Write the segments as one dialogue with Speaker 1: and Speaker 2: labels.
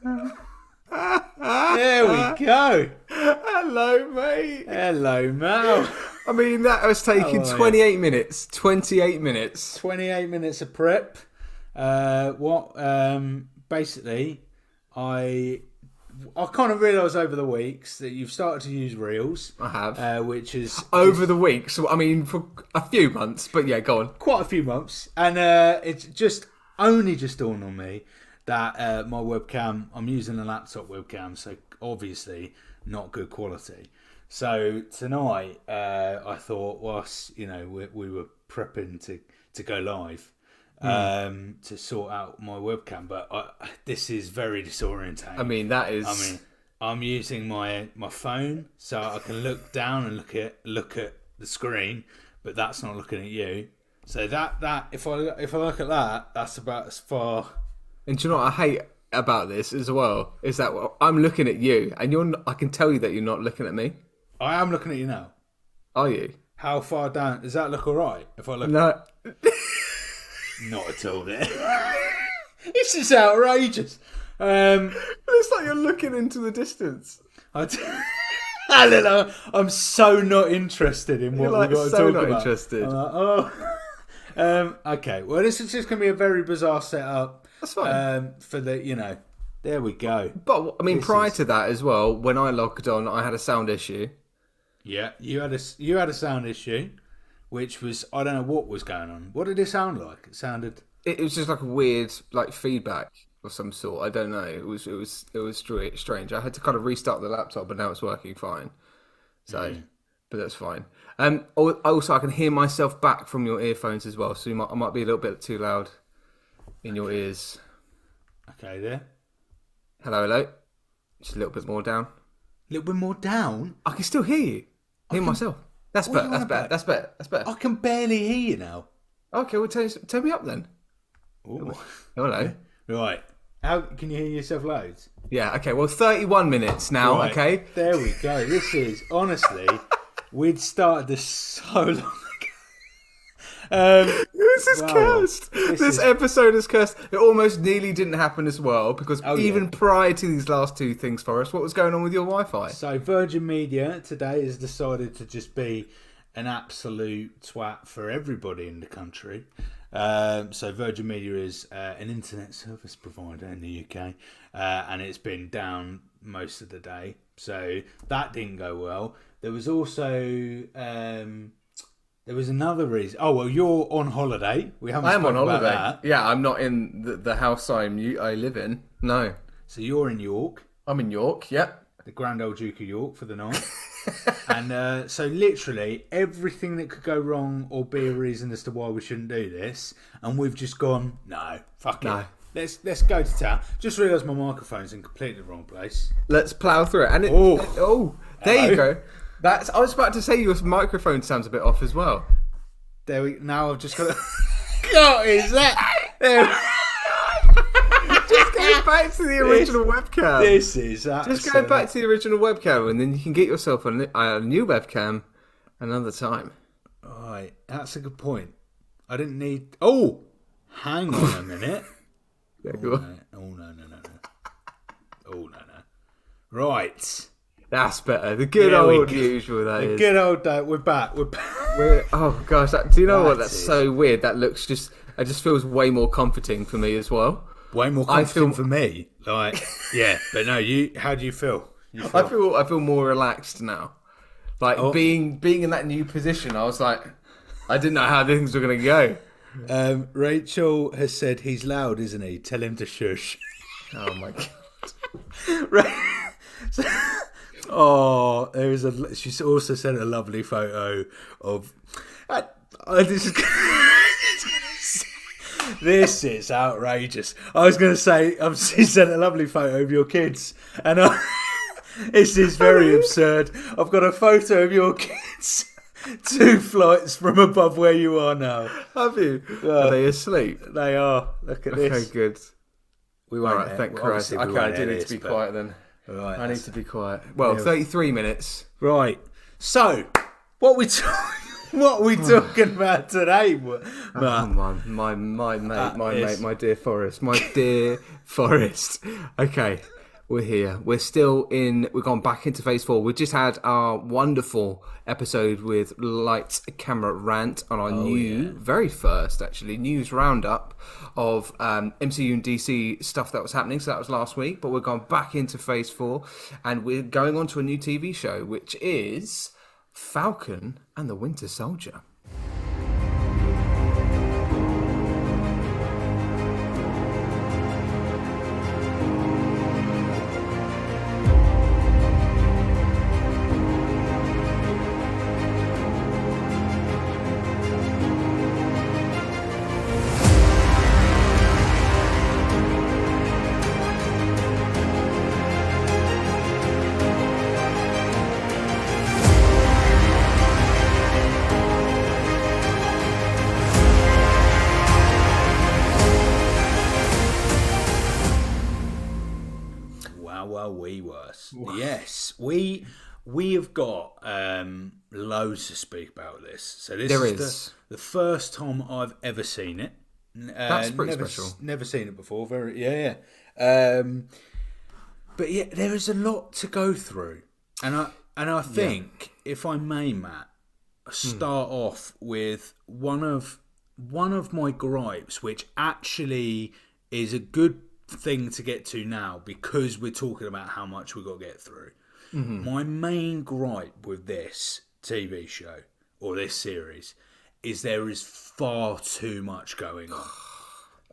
Speaker 1: There we go.
Speaker 2: Hello, mate.
Speaker 1: Hello, Mal.
Speaker 2: I mean, that was taking 28 minutes. 28 minutes.
Speaker 1: 28 minutes of prep. Basically, I kind of realised over the weeks that you've started to use Reels.
Speaker 2: I have.
Speaker 1: Which is...
Speaker 2: Over the weeks. So, I mean, for a few months. But yeah, go on.
Speaker 1: Quite a few months. And it's just dawned on me that my webcam, I'm using a laptop webcam, so obviously not good quality. So tonight, I thought, whilst we were prepping to go live, to sort out my webcam, but this is very disorientating.
Speaker 2: I mean, that is.
Speaker 1: I mean, I'm using my phone so I can look down and look at the screen, but that's not looking at you. So that if I look at that, that's about as far.
Speaker 2: And do you know what I hate about this as well? Is that I'm looking at you, and I can tell you that you're not looking at me.
Speaker 1: I am looking at you now.
Speaker 2: Are you?
Speaker 1: How far down? Does that look all right? If I look...
Speaker 2: No.
Speaker 1: Not at all, there. This is outrageous.
Speaker 2: It's like you're looking into the distance.
Speaker 1: I don't know. I'm so not interested in what we've got to talk about.
Speaker 2: Interested.
Speaker 1: I'm like, okay. Well, this is just going to be a very bizarre setup.
Speaker 2: That's fine.
Speaker 1: For the, there we go.
Speaker 2: But, I mean, prior to that as well, when I logged on, I had a sound issue.
Speaker 1: Yeah, you had a sound issue, which was, I don't know what was going on. What did it sound like? It sounded...
Speaker 2: It was just like a weird, like, feedback of some sort. I don't know. It was strange. I had to kind of restart the laptop, but now it's working fine. So, but that's fine. Also, I can hear myself back from your earphones as well, so I might be a little bit too loud in your ears.
Speaker 1: Okay, there.
Speaker 2: Hello. Just a little bit more down.
Speaker 1: A little bit more down?
Speaker 2: I can still hear you. Hear myself. That's better. That's better.
Speaker 1: I can barely hear you now.
Speaker 2: Okay, well, turn me up then.
Speaker 1: Ooh.
Speaker 2: Hello.
Speaker 1: Right. How can you hear yourself loads?
Speaker 2: Yeah, okay. Well, 31 minutes now,
Speaker 1: right.
Speaker 2: Okay?
Speaker 1: There we go. This is, honestly, we'd started this so long ago.
Speaker 2: This is cursed. This episode is cursed. It almost nearly didn't happen as well, because prior to these last two things for us, what was going on with your Wi-Fi?
Speaker 1: So Virgin Media today has decided to just be an absolute twat for everybody in the country. So Virgin Media is an internet service provider in the UK, and it's been down most of the day. So that didn't go well. There was also... there was another reason. Oh, well, you're on holiday. We haven't spoken about that.
Speaker 2: Yeah, I'm not in the house I live in. No.
Speaker 1: So you're in York.
Speaker 2: I'm in York, yeah.
Speaker 1: The Grand Old Duke of York for the night. And so literally everything that could go wrong or be a reason as to why we shouldn't do this. And we've just gone, no, fuck it. Let's go to town. Just realised my microphone's in completely the wrong place.
Speaker 2: Let's plough through it. And there you go. I was about to say your microphone sounds a bit off as well.
Speaker 1: Now I've just got to... What is that?
Speaker 2: Just go back to the original webcam.
Speaker 1: This is...
Speaker 2: Just go back to the original webcam, and then you can get yourself a new webcam another time.
Speaker 1: Alright, that's a good point. I didn't need... Oh! Hang on a minute.
Speaker 2: Yeah, go on.
Speaker 1: No. Oh, no. Right.
Speaker 2: That's better. The good old usual, that is.
Speaker 1: The good old day. We're back.
Speaker 2: Oh, gosh. Do you know what? That's so weird. That looks just... It just feels way more comforting for me as well.
Speaker 1: Way more comforting for me. Like, yeah. But no, how do you feel?
Speaker 2: I feel more relaxed now. Like, being in that new position, I was like... I didn't know how things were going to go.
Speaker 1: Rachel has said he's loud, isn't he? Tell him to shush.
Speaker 2: Oh, my God.
Speaker 1: Right. She's also sent a lovely photo of. This is outrageous. I was going to say, she sent a lovely photo of your kids, and this is very absurd. I've got a photo of your kids 2 flights from above where you are now.
Speaker 2: Have you? Are they asleep?
Speaker 1: They are. Look at this.
Speaker 2: Okay, good.
Speaker 1: We won't.
Speaker 2: All right, thank Christ. Okay, I do need to be quiet then.
Speaker 1: Right,
Speaker 2: I need to be quiet. Well, 33 minutes.
Speaker 1: Right. So, what we talking What are we talking about today,
Speaker 2: Oh,
Speaker 1: Matt?
Speaker 2: my mate,
Speaker 1: Is
Speaker 2: my dear Forrest, my dear Forrest. Okay, we're here. We've gone back into phase 4. We just had our wonderful episode with Light Camera Rant on our very first, actually, news roundup of MCU and DC stuff that was happening. So that was last week, but we've gone back into phase 4 and we're going on to a new TV show, which is Falcon and the Winter Soldier.
Speaker 1: Yes, we have got loads to speak about this. So this
Speaker 2: There
Speaker 1: is
Speaker 2: is.
Speaker 1: the first time I've ever seen it.
Speaker 2: That's pretty special.
Speaker 1: Never seen it before. Yeah. But yeah, there is a lot to go through, and I think if I may, Matt, start off with one of my gripes, which actually is a good thing to get to now because we're talking about how much we've got to get through. My main gripe with this TV show or this series is there is far too much going on.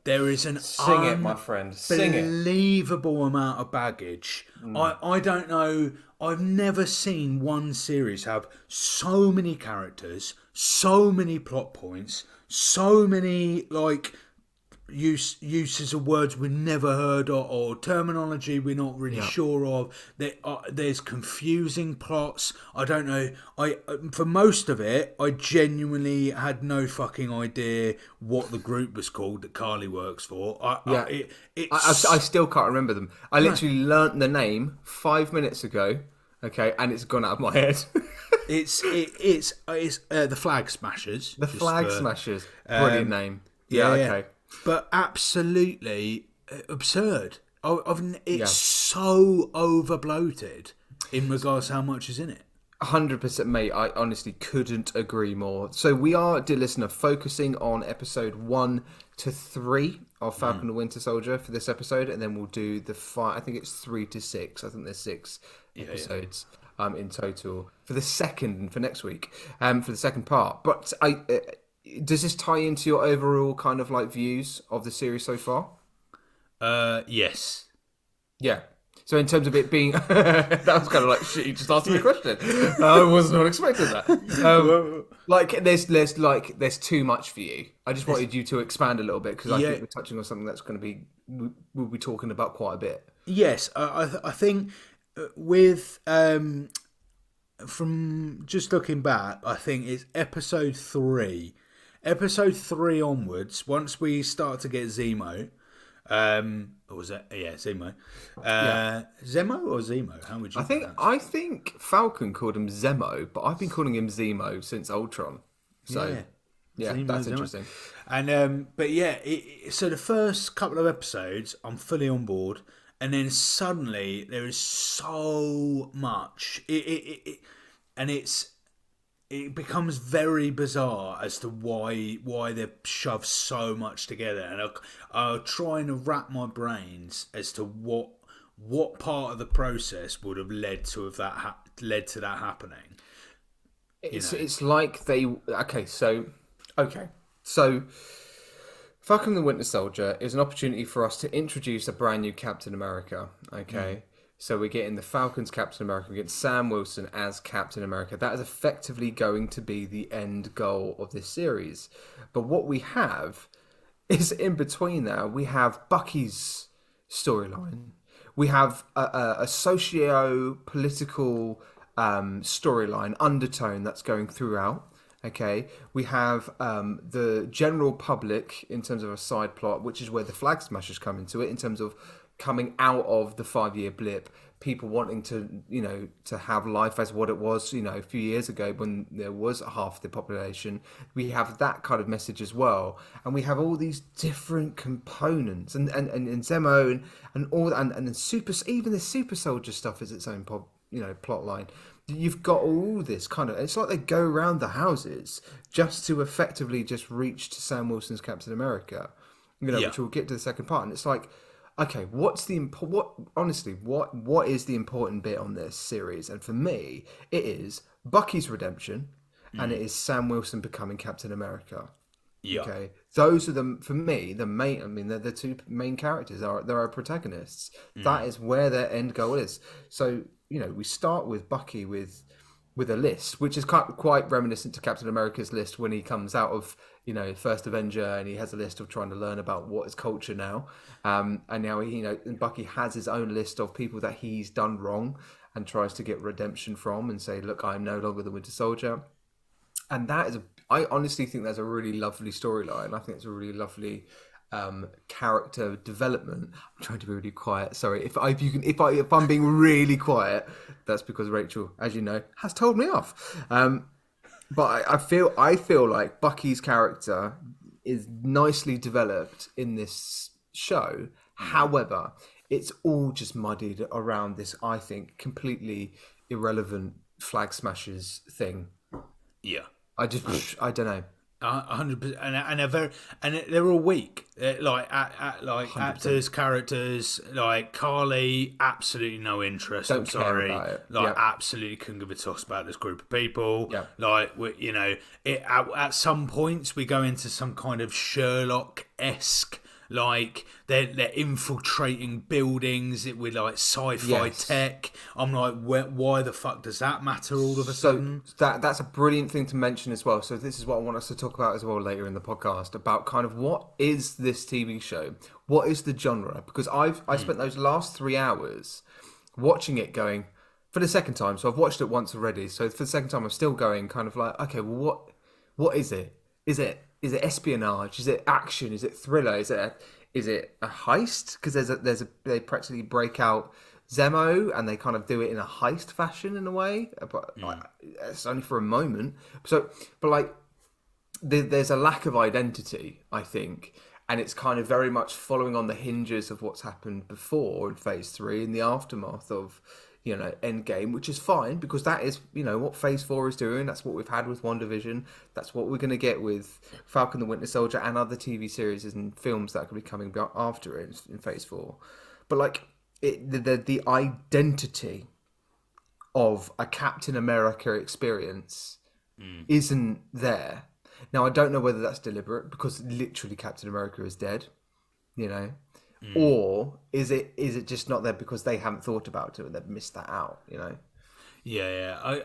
Speaker 1: There is an
Speaker 2: Sing it, my friend. Sing it.
Speaker 1: unbelievable amount of baggage. I don't know. I've never seen one series have so many characters, so many plot points, so many uses of words we've never heard of, or terminology we're not really sure of. There's confusing plots. I don't know. For most of it, I genuinely had no fucking idea what the group was called that Carly works for.
Speaker 2: I still can't remember them. I literally learnt the name 5 minutes ago. Okay, and it's gone out of my head.
Speaker 1: It's the Flag Smashers.
Speaker 2: The Flag Smashers. Brilliant name. Yeah. Okay.
Speaker 1: But absolutely absurd. It's so over bloated in regards to how much is in it.
Speaker 2: 100%, mate. I honestly couldn't agree more. So we are, dear listener, focusing on episode 1 to 3 of Falcon and the Winter Soldier for this episode, and then we'll do I think it's 3 to 6. I think there's 6 episodes in total for next week, for the second part. But does this tie into your overall kind of views of the series so far?
Speaker 1: Yes.
Speaker 2: Yeah. So in terms of it being, that was kind of like shit. You just asked me a question. I was not expecting that. There's too much for you. I just wanted you to expand a little bit because I think we're touching on something that's going to be we'll be talking about quite a bit. Yes,
Speaker 1: I think with from just looking back, I think it's episode 3. Episode 3 onwards, once we start to get Zemo, or was that Zemo? Zemo or Zemo? How would you?
Speaker 2: I think Falcon called him Zemo, but I've been calling him Zemo since Ultron. So Zemo, that's interesting.
Speaker 1: And so the first couple of episodes, I'm fully on board, and then suddenly there is so much. It becomes very bizarre as to why they've shoved so much together, and I'm trying to wrap my brains as to what part of the process would have led to that happening.
Speaker 2: It's like they so Falcon and the Winter Soldier is an opportunity for us to introduce a brand new Captain America. Okay. So we're getting the Falcon's Captain America, we're getting Sam Wilson as Captain America. That is effectively going to be the end goal of this series. But what we have is in between now, we have Bucky's storyline. We have a socio-political storyline undertone that's going throughout. Okay, we have the general public in terms of a side plot, which is where the Flag Smashers come into it, in terms of coming out of the 5 year blip, people wanting to, to have life as what it was, a few years ago when there was half the population. We have that kind of message as well, and we have all these different components, and Zemo and all, and the super, even the super soldier stuff is its own plot line. You've got all this kind of, it's like they go around the houses just to effectively just reach to Sam Wilson's Captain America,
Speaker 1: Yeah.
Speaker 2: which we'll get to the second part. And it's like, okay, what is the important bit on this series? And for me, it is Bucky's redemption, and it is Sam Wilson becoming Captain America.
Speaker 1: Yeah.
Speaker 2: Okay, those are for me the main. I mean, the two main characters they're our protagonists. That is where their end goal is. So we start with Bucky with a list, which is quite reminiscent to Captain America's list when he comes out of First Avenger, and he has a list of trying to learn about what is culture now. And now and Bucky has his own list of people that he's done wrong and tries to get redemption from, and say, look, I'm no longer the Winter Soldier. And that is I honestly think that's a really lovely storyline. I think it's a really lovely character development. I'm trying to be really quiet. Sorry, if I'm being really quiet, that's because Rachel, as you know, has told me off. But I feel like Bucky's character is nicely developed in this show. However, it's all just muddied around this, I think, completely irrelevant Flag Smashers thing.
Speaker 1: Yeah.
Speaker 2: I don't know.
Speaker 1: 100%, and they're all weak. Like 100%. Actors, characters. Like Carly, absolutely no interest.
Speaker 2: Don't
Speaker 1: I'm
Speaker 2: care
Speaker 1: sorry.
Speaker 2: about it.
Speaker 1: Like
Speaker 2: Yep.
Speaker 1: absolutely couldn't give a toss about this group of people.
Speaker 2: Yep.
Speaker 1: Like at some points we go into some kind of Sherlock-esque. Like they're infiltrating buildings with like sci-fi
Speaker 2: Yes.
Speaker 1: tech. I'm like, why the fuck does that matter all of a sudden?
Speaker 2: That's a brilliant thing to mention as well. So this is what I want us to talk about as well later in the podcast, about kind of what is this TV show? What is the genre? Because I spent those last 3 hours watching it, going for the second time. So I've watched it once already. So for the second time, I'm still going kind of like, okay, well, what is it? Is it espionage? Is it action? Is it thriller? Is it a heist? Because they practically break out Zemo and they kind of do it in a heist fashion in a way, but like, it's only for a moment. So, but like there's a lack of identity, I think, and it's kind of very much following on the hinges of what's happened before in Phase 3 in the aftermath of Endgame, which is fine because that is what Phase 4 is doing. That's what we've had with WandaVision. That's what we're going to get with Falcon the Winter Soldier and other TV series and films that could be coming after it in Phase 4. But like the identity of a Captain America experience isn't there. Now I don't know whether that's deliberate because literally Captain America is dead, or is it just not there because they haven't thought about it and they've missed that out?
Speaker 1: Yeah.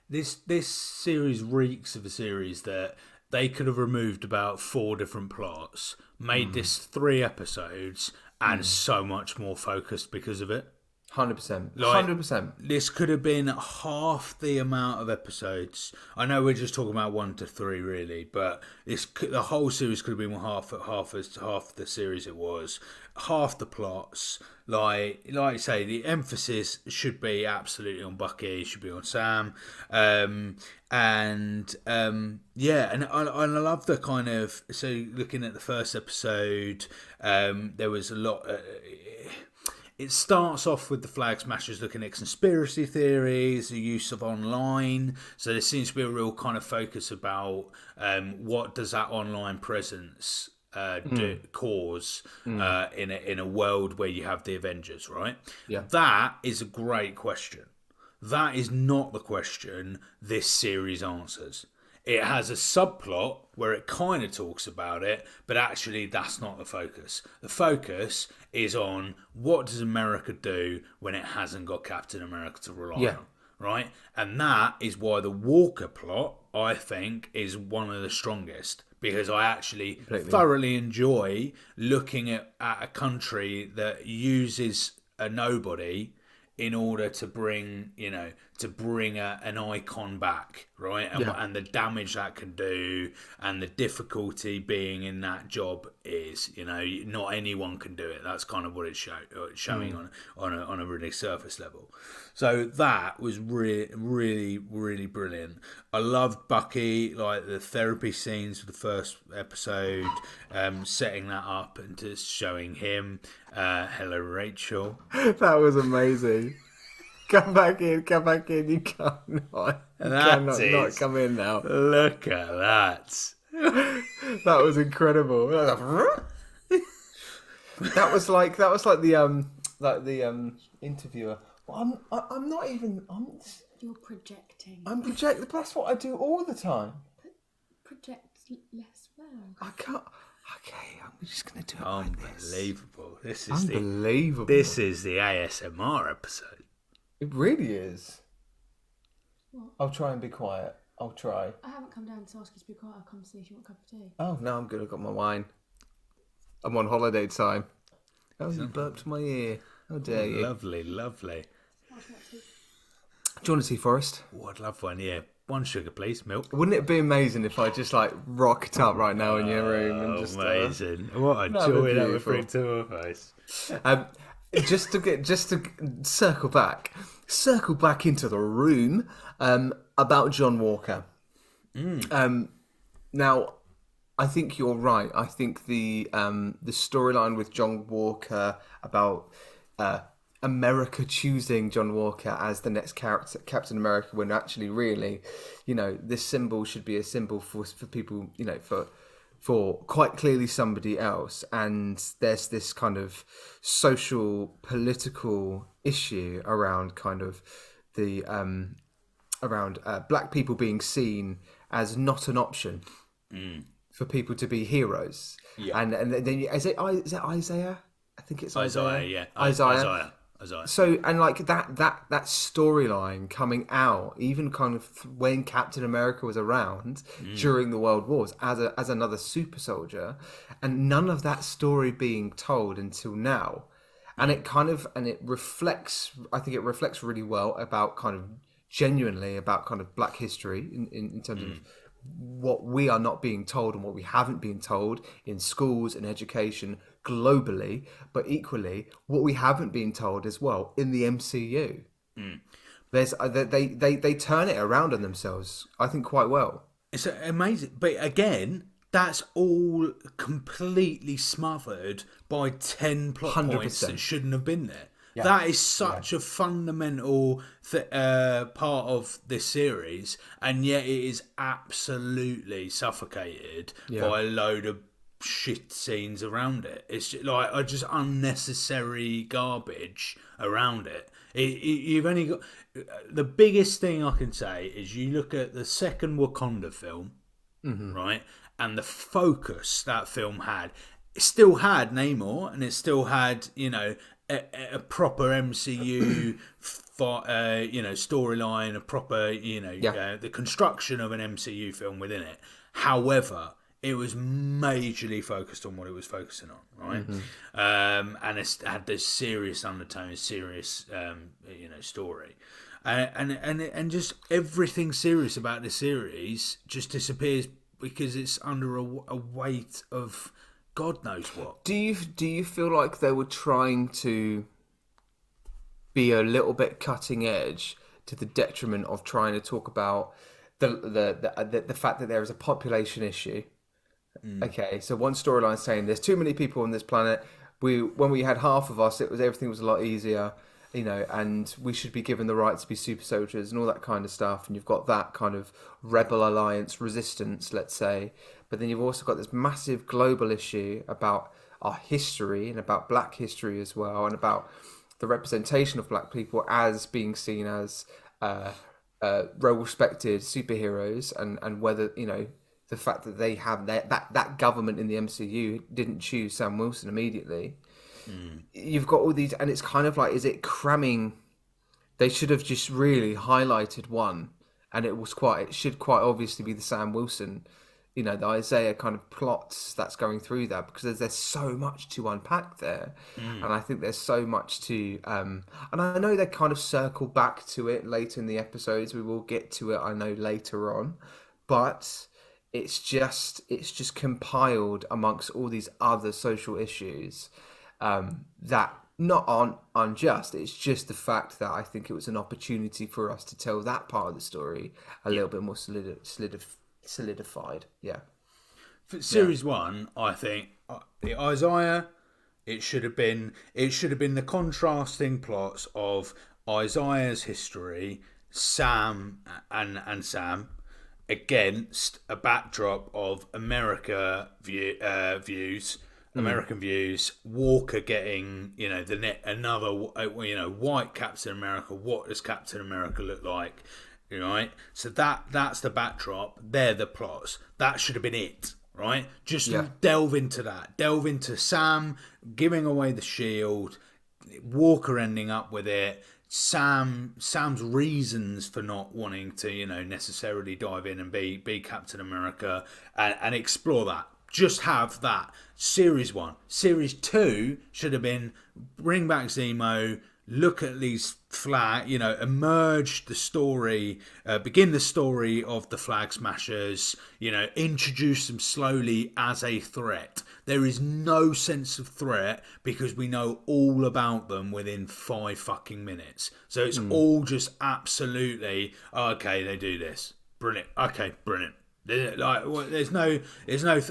Speaker 1: This series reeks of a series that they could have removed about 4 different plots, made this 3 episodes, and so much more focused because of it.
Speaker 2: 100%.
Speaker 1: Like,
Speaker 2: 100%.
Speaker 1: This could have been half the amount of episodes. I know we're just talking about 1 to 3, really, but the whole series could have been half the series. It was half the plots. Like you say, the emphasis should be absolutely on Bucky. Should be on Sam. And I love the kind of, so looking at the first episode, there was a lot. It starts off with the Flag Smashers looking at conspiracy theories, the use of online. So there seems to be a real kind of focus about what does that online presence cause in a world where you have the Avengers, right?
Speaker 2: Yeah.
Speaker 1: That is a great question. That is not the question this series answers. It has a subplot where it kind of talks about it, but actually that's not the focus. The focus is on what does America do when it hasn't got Captain America to rely on, right? And that is why the Walker plot, I think, is one of the strongest, because I actually thoroughly enjoy looking at a country that uses a nobody in order to bring, to bring an icon back, right? And the damage that can do, and the difficulty being in that job is, not anyone can do it. That's kind of what it's showing on a really surface level. So that was really, really, really brilliant. I loved Bucky, like the therapy scenes for the first episode, setting that up and just showing him, hello Rachel.
Speaker 2: That was amazing. Come back in. You cannot not come in now.
Speaker 1: Look at that.
Speaker 2: That was incredible. That was like the interviewer. Well, I'm not even.
Speaker 3: You're projecting.
Speaker 2: I'm projecting. That's what I do all the time.
Speaker 3: Project less well.
Speaker 2: I can't. Okay, I'm just gonna do it like this.
Speaker 1: Unbelievable.
Speaker 2: Unbelievable.
Speaker 1: This is the ASMR episode.
Speaker 2: It really is.
Speaker 3: What?
Speaker 2: I'll try and be quiet. I'll try.
Speaker 3: I haven't come down to ask you to be quiet. I'll come see if you want a cup of tea.
Speaker 2: Oh, no, I'm good. I've got my wine. I'm on holiday time. Oh, you burped my ear. How dare you?
Speaker 1: Lovely, lovely.
Speaker 3: Do
Speaker 2: you want a tea, Forrest?
Speaker 1: Oh, I'd love one, yeah. One sugar, please. Milk.
Speaker 2: Wouldn't it be amazing if I just rocked up right now in your room and just
Speaker 1: amazing? What a joy that would bring to our face.
Speaker 2: Just to circle back into the room about John Walker. Now, I think you're right. I think the storyline with John Walker about America choosing John Walker as the next character, Captain America, when actually, really, this symbol should be a symbol for people, for quite clearly somebody else, and there's this kind of social political issue around kind of the around black people being seen as not an option for people to be heroes. And then is it Isaiah? I think it's Isaiah. Isaiah. So, and that storyline coming out, even kind of when Captain America was around during the World Wars as another super soldier, and none of that story being told until now, and it reflects. I think it reflects really well about kind of genuinely about kind of Black history in terms of what we are not being told and what we haven't been told in schools and education globally, but equally what we haven't been told as well in the MCU. There's they turn it around on themselves, I think, quite well.
Speaker 1: It's amazing, but again, that's all completely smothered by 10 plot
Speaker 2: 100%.
Speaker 1: Points that shouldn't have been there. That is such a fundamental part of this series, and yet it is absolutely suffocated by a load of shit scenes around it. It's just unnecessary garbage around it. You've only got the biggest thing I can say is you look at the second Wakanda film, right, and the focus that film had. It still had Namor, and it still had a proper MCU storyline, a proper the construction of an MCU film within it. However, it was majorly focused on what it was focusing on, right? And it had this serious undertone, serious story, and just everything serious about the series just disappears because it's under a weight of God knows what.
Speaker 2: Do you feel like they were trying to be a little bit cutting edge to the detriment of trying to talk about the fact that there is a population issue? Okay, so one storyline saying there's too many people on this planet. When we had half of us, everything was a lot easier, and we should be given the right to be super soldiers and all that kind of stuff. And you've got that kind of rebel alliance resistance, let's say. But then you've also got this massive global issue about our history and about Black history as well, and about the representation of Black people as being seen as well-respected superheroes, and whether the fact that they have that government in the MCU didn't choose Sam Wilson immediately. You've got all these, and it's kind of like, is it cramming? They should have just really highlighted one, and it should quite obviously be the Sam Wilson, the Isaiah kind of plots that's going through that, because there's so much to unpack there, and I think there's so much to and I know they kind of circle back to it later in the episodes. We will get to it, I know, later on, but it's just compiled amongst all these other social issues that aren't unjust. It's just the fact that I think it was an opportunity for us to tell that part of the story a little bit more solidified. Yeah.
Speaker 1: For series 1, I think the Isaiah, it should have been the contrasting plots of Isaiah's history, Sam and Sam, against a backdrop of American views, Walker getting, another, white Captain America. What does Captain America look like? Right? So that's the backdrop. They're the plots. That should have been it, right? Just delve into that. Delve into Sam giving away the shield, Walker ending up with it, Sam's reasons for not wanting to, necessarily dive in and be Captain America, and explore that. Just have that. Series 1. Series 2 should have been bring back Zemo, look at these emerge the story, begin the story of the Flag Smashers, introduce them slowly as a threat. There is no sense of threat because we know all about them within 5 fucking minutes. So it's all just absolutely, okay, they do this. Brilliant. Okay, brilliant. There's no.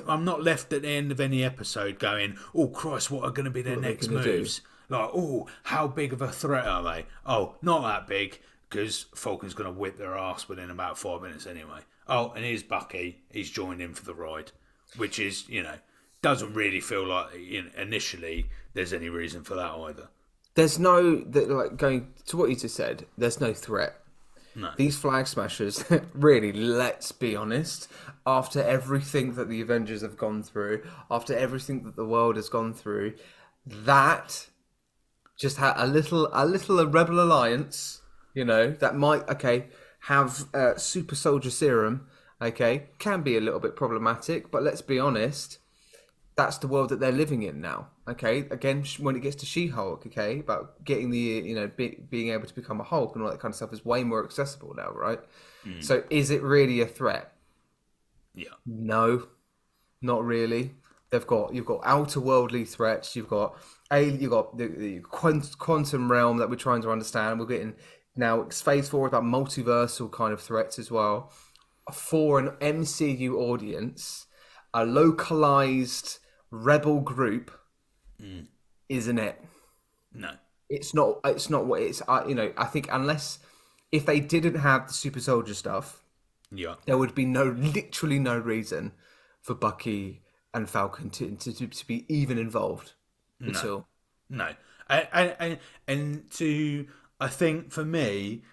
Speaker 1: I'm not left at the end of any episode going, oh Christ, what are going to be their next moves? Like, oh, how big of a threat are they? Oh, not that big, because Falcon's going to whip their ass within about 5 minutes anyway. Oh, and here's Bucky. He's joined in for the ride, which is, doesn't really feel like initially there's any reason for that either.
Speaker 2: There's no, going to what you just said, there's no threat.
Speaker 1: No.
Speaker 2: These Flag Smashers, really, let's be honest, after everything that the Avengers have gone through, after everything that the world has gone through, that just had a little Rebel Alliance, that might, have super soldier serum, can be a little bit problematic, but let's be honest, that's the world that they're living in now, Again, when it gets to She-Hulk, about getting the, being able to become a Hulk and all that kind of stuff is way more accessible now, right? So is it really a threat?
Speaker 1: Yeah.
Speaker 2: No, not really. You've got outer worldly threats. You've got the quantum realm that we're trying to understand. We're getting now phase 4 about multiversal kind of threats as well. For an MCU audience, a localized rebel group isn't it?
Speaker 1: No,
Speaker 2: it's not. It's not what it's. I think unless if they didn't have the super soldier stuff, there would be literally no reason for Bucky and Falcon to be even involved at all.
Speaker 1: No, and to, I think for me,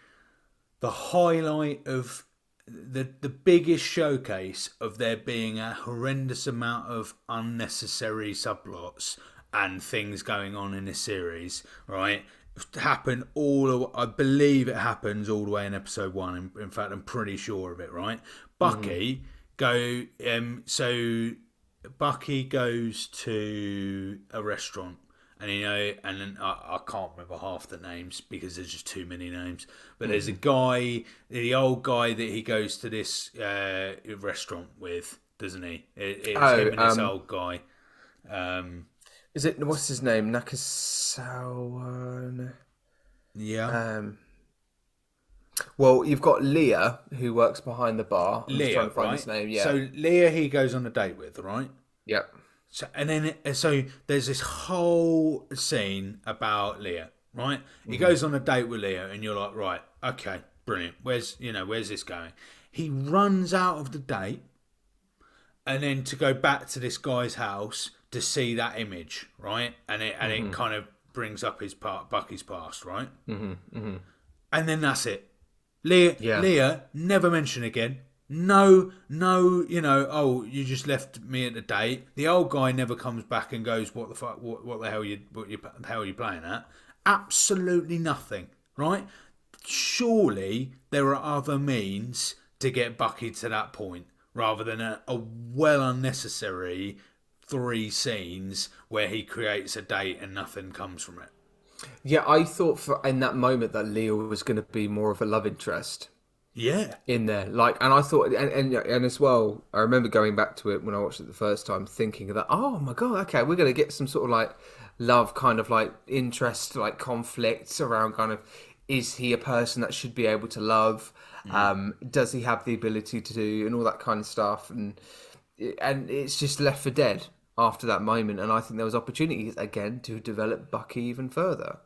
Speaker 1: the highlight of the biggest showcase of there being a horrendous amount of unnecessary subplots and things going on in this series, right? I believe it happens all the way in episode 1. In fact, I'm pretty sure of it, right? Bucky so Bucky goes to a restaurant, and and then I can't remember half the names because there's just too many names. But there's a guy, the old guy that he goes to this restaurant with, doesn't he? It's him and this old guy.
Speaker 2: Is it, what's his name? Nakasawa.
Speaker 1: Yeah.
Speaker 2: Well, you've got Leah, who works behind the bar. I'm
Speaker 1: Leah,
Speaker 2: trying to find
Speaker 1: right?
Speaker 2: his name. Yeah.
Speaker 1: So Leah, he goes on a date with, right?
Speaker 2: Yep.
Speaker 1: So there's this whole scene about Leah, right? He goes on a date with Leah, and you're like, right, okay, brilliant. Where's this going? He runs out of the date, and then to go back to this guy's house to see that image, right? And it kind of brings up Bucky's past, right? And then that's it. Leah never mentioned again. No, oh, you just left me at the date. The old guy never comes back and goes, what the fuck, what the hell are you playing at? Absolutely nothing, right? Surely there are other means to get Bucky to that point. rather than a well unnecessary 3 scenes where he creates a date and nothing comes from it.
Speaker 2: Yeah, I thought in that moment that Leo was going to be more of a love interest
Speaker 1: Yeah.
Speaker 2: in there. Like, and I thought, and as well, I remember going back to it when I watched it the first time, thinking that, oh my god, okay, we're going to get some sort of like love, kind of like interest, like conflicts around kind of, is he a person that should be able to love? Does he have the ability to do, and all that kind of stuff, and it's just left for dead after that moment. And I think there was opportunities again to develop Bucky even further,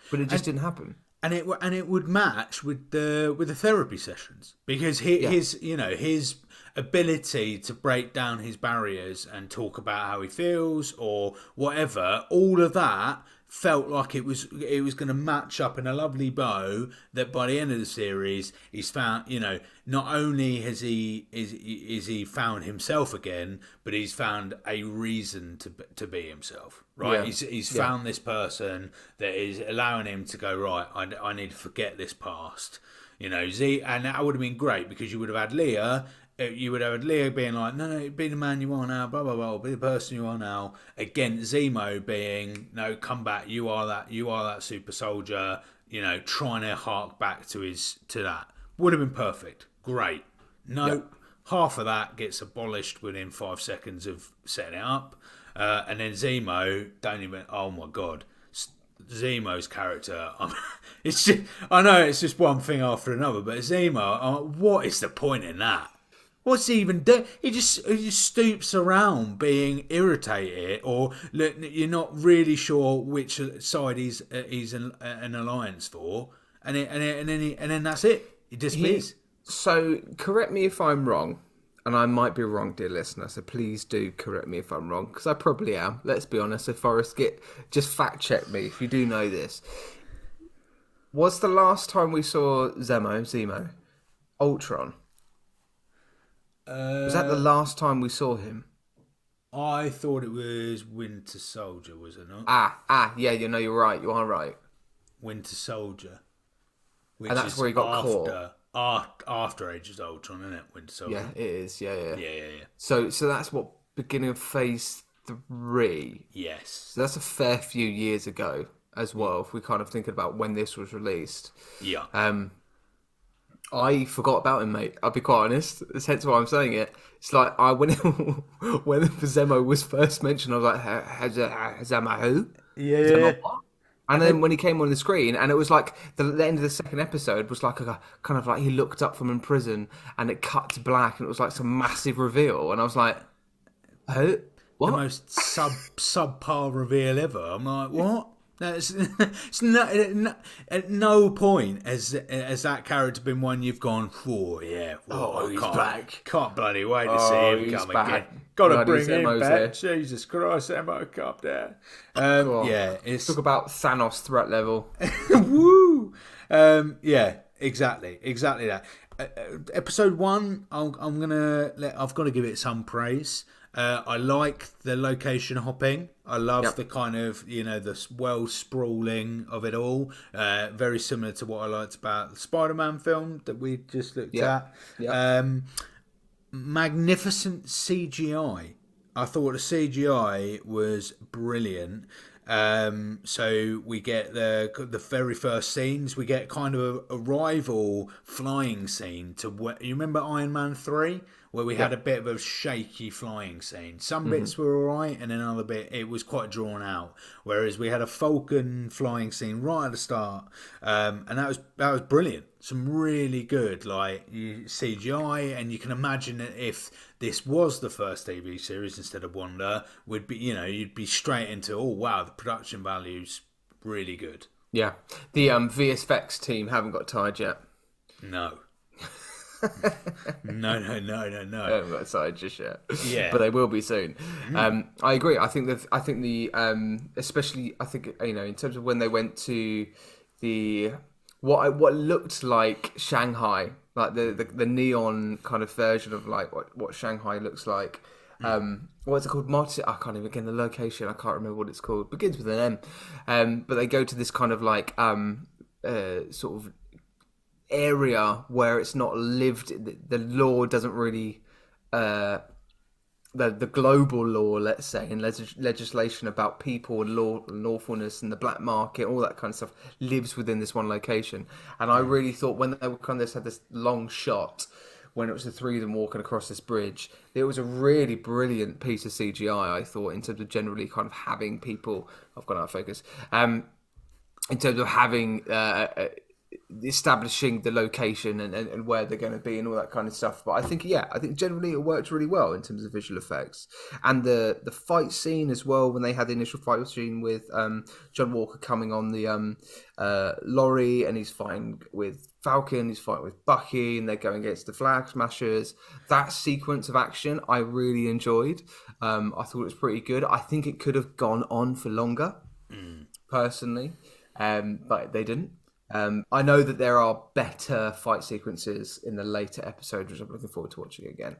Speaker 2: but it just didn't happen.
Speaker 1: And it would match with the therapy sessions, because his ability to break down his barriers and talk about how he feels or whatever, all of that felt like it was going to match up in a lovely bow, that by the end of the series he's found, not only is he found himself again, but he's found a reason to be himself, right?
Speaker 2: Yeah.
Speaker 1: He's found this person that is allowing him to go, right, I need to forget this past, and that would have been great, because you would have had Leah. You would have Leo being like, no, be the man you are now, blah, blah, blah, be the person you are now. Against Zemo being, no, come back, you are that super soldier, trying to hark back to that. Would have been perfect. Great. No, yep. Half of that gets abolished within 5 seconds of setting it up. And then Zemo, don't even, oh my God. Zemo's character, it's just, I know it's just one thing after another, but Zemo, what is the point in that? What's he even doing? He just stoops around being irritated, or you're not really sure which side he's an alliance for, and then that's it. He dismisses.
Speaker 2: So correct me if I'm wrong, and I might be wrong, dear listener. So please do correct me if I'm wrong, because I probably am. Let's be honest. So Forrest, just fact check me if you do know this. Was the last time we saw Zemo, Ultron? Was that the last time we saw him?
Speaker 1: I thought it was Winter Soldier, was it not?
Speaker 2: Yeah, you're right. You are right.
Speaker 1: Winter Soldier.
Speaker 2: And that's where he got caught.
Speaker 1: After Age of Ultron, isn't it? Winter Soldier.
Speaker 2: Yeah, it is. Yeah.
Speaker 1: Yeah.
Speaker 2: So that's what, beginning of Phase 3.
Speaker 1: Yes.
Speaker 2: So that's a fair few years ago as well, if we kind of think about when this was released.
Speaker 1: Yeah.
Speaker 2: I forgot about him, mate. I'll be quite honest. That's hence why I'm saying it. It's like when Zemo was first mentioned, I was like, Zemo who?
Speaker 1: Yeah.
Speaker 2: Zemo what? And then when he came on the screen, and it was like the end of the second episode was like a kind of like he looked up from in prison, and it cut to black, and it was like some massive reveal, and I was like, who? What?
Speaker 1: The most subpar reveal ever. I'm like, what? It's not, at no point has that character been one you've gone,
Speaker 2: he's back.
Speaker 1: Can't bloody wait to see him come again. Got to bring him back. There. Jesus Christ, Emma, come there. It's
Speaker 2: talk about Thanos threat level.
Speaker 1: Woo! Yeah, exactly that. Episode 1, I've got to give it some praise. I like the location hopping. I love the kind of, the well sprawling of it all. Very similar to what I liked about the Spider-Man film that we just looked at. Magnificent CGI. I thought the CGI was brilliant. So we get the very first scenes. We get kind of a rival flying scene to you remember Iron Man 3, where we had a bit of a shaky flying scene. Some bits were alright, and then another bit it was quite drawn out. Whereas we had a Falcon flying scene right at the start, and that was brilliant. Some really good CGI, and you can imagine that if this was the first TV series instead of Wanda, would be you'd be straight into, oh wow, the production value's really good.
Speaker 2: Yeah, the VFX team haven't got tired yet.
Speaker 1: No. No.
Speaker 2: They haven't got tired just yet.
Speaker 1: Yeah,
Speaker 2: but they will be soon. I agree. I think especially in terms of when they went to the what looked like Shanghai, like the neon kind of version of like what Shanghai looks like. What's it called? I can't even get the location. I can't remember what it's called. It begins with an M. But they go to this kind of like sort of area where it's not lived. The law doesn't really the global law, let's say, and legislation about people and law and lawfulness and the black market, all that kind of stuff, lives within this one location. And I really thought when they were kind of had this long shot, when it was the three of them walking across this bridge, it was a really brilliant piece of CGI. I thought in terms of generally kind of having people. I've gone out of focus. In terms of having establishing the location and where they're going to be and all that kind of stuff. But I think generally it worked really well in terms of visual effects. And the fight scene as well, when they had the initial fight scene with John Walker coming on the lorry, and he's fighting with Falcon, he's fighting with Bucky, and they're going against the Flag Smashers. That sequence of action I really enjoyed. I thought it was pretty good. I think it could have gone on for longer, personally, but they didn't. I know that there are better fight sequences in the later episodes, which I'm looking forward to watching again.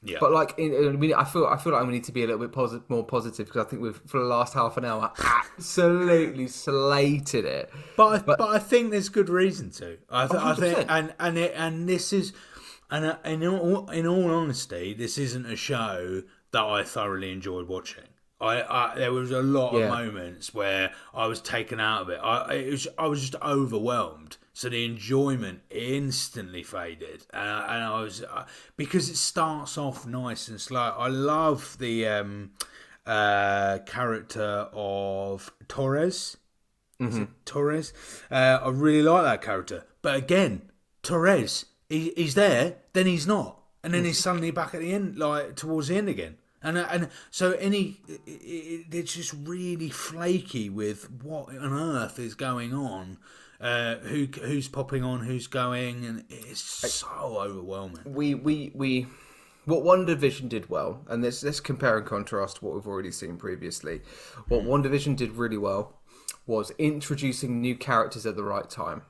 Speaker 1: Yeah,
Speaker 2: but like, I feel like we need to be a little bit more positive, because I think we've for the last half an hour absolutely slated it.
Speaker 1: But I think there's good reason to. I think,
Speaker 2: 100%.
Speaker 1: and this is, and in all honesty, this isn't a show that I thoroughly enjoyed watching. There was a lot of moments where I was taken out of it. I was just overwhelmed. So the enjoyment instantly faded, and I was because it starts off nice and slow. I love the character of Torres. Is it Torres? I really like that character, but again, Torres, he's there, then he's not, and then he's suddenly back at the end, like towards the end again. And so it's just really flaky with what on earth is going on, who's popping on, who's going, and it's so overwhelming.
Speaker 2: What WandaVision did well, and let's compare and contrast to what we've already seen previously. What WandaVision did really well was introducing new characters at the right time,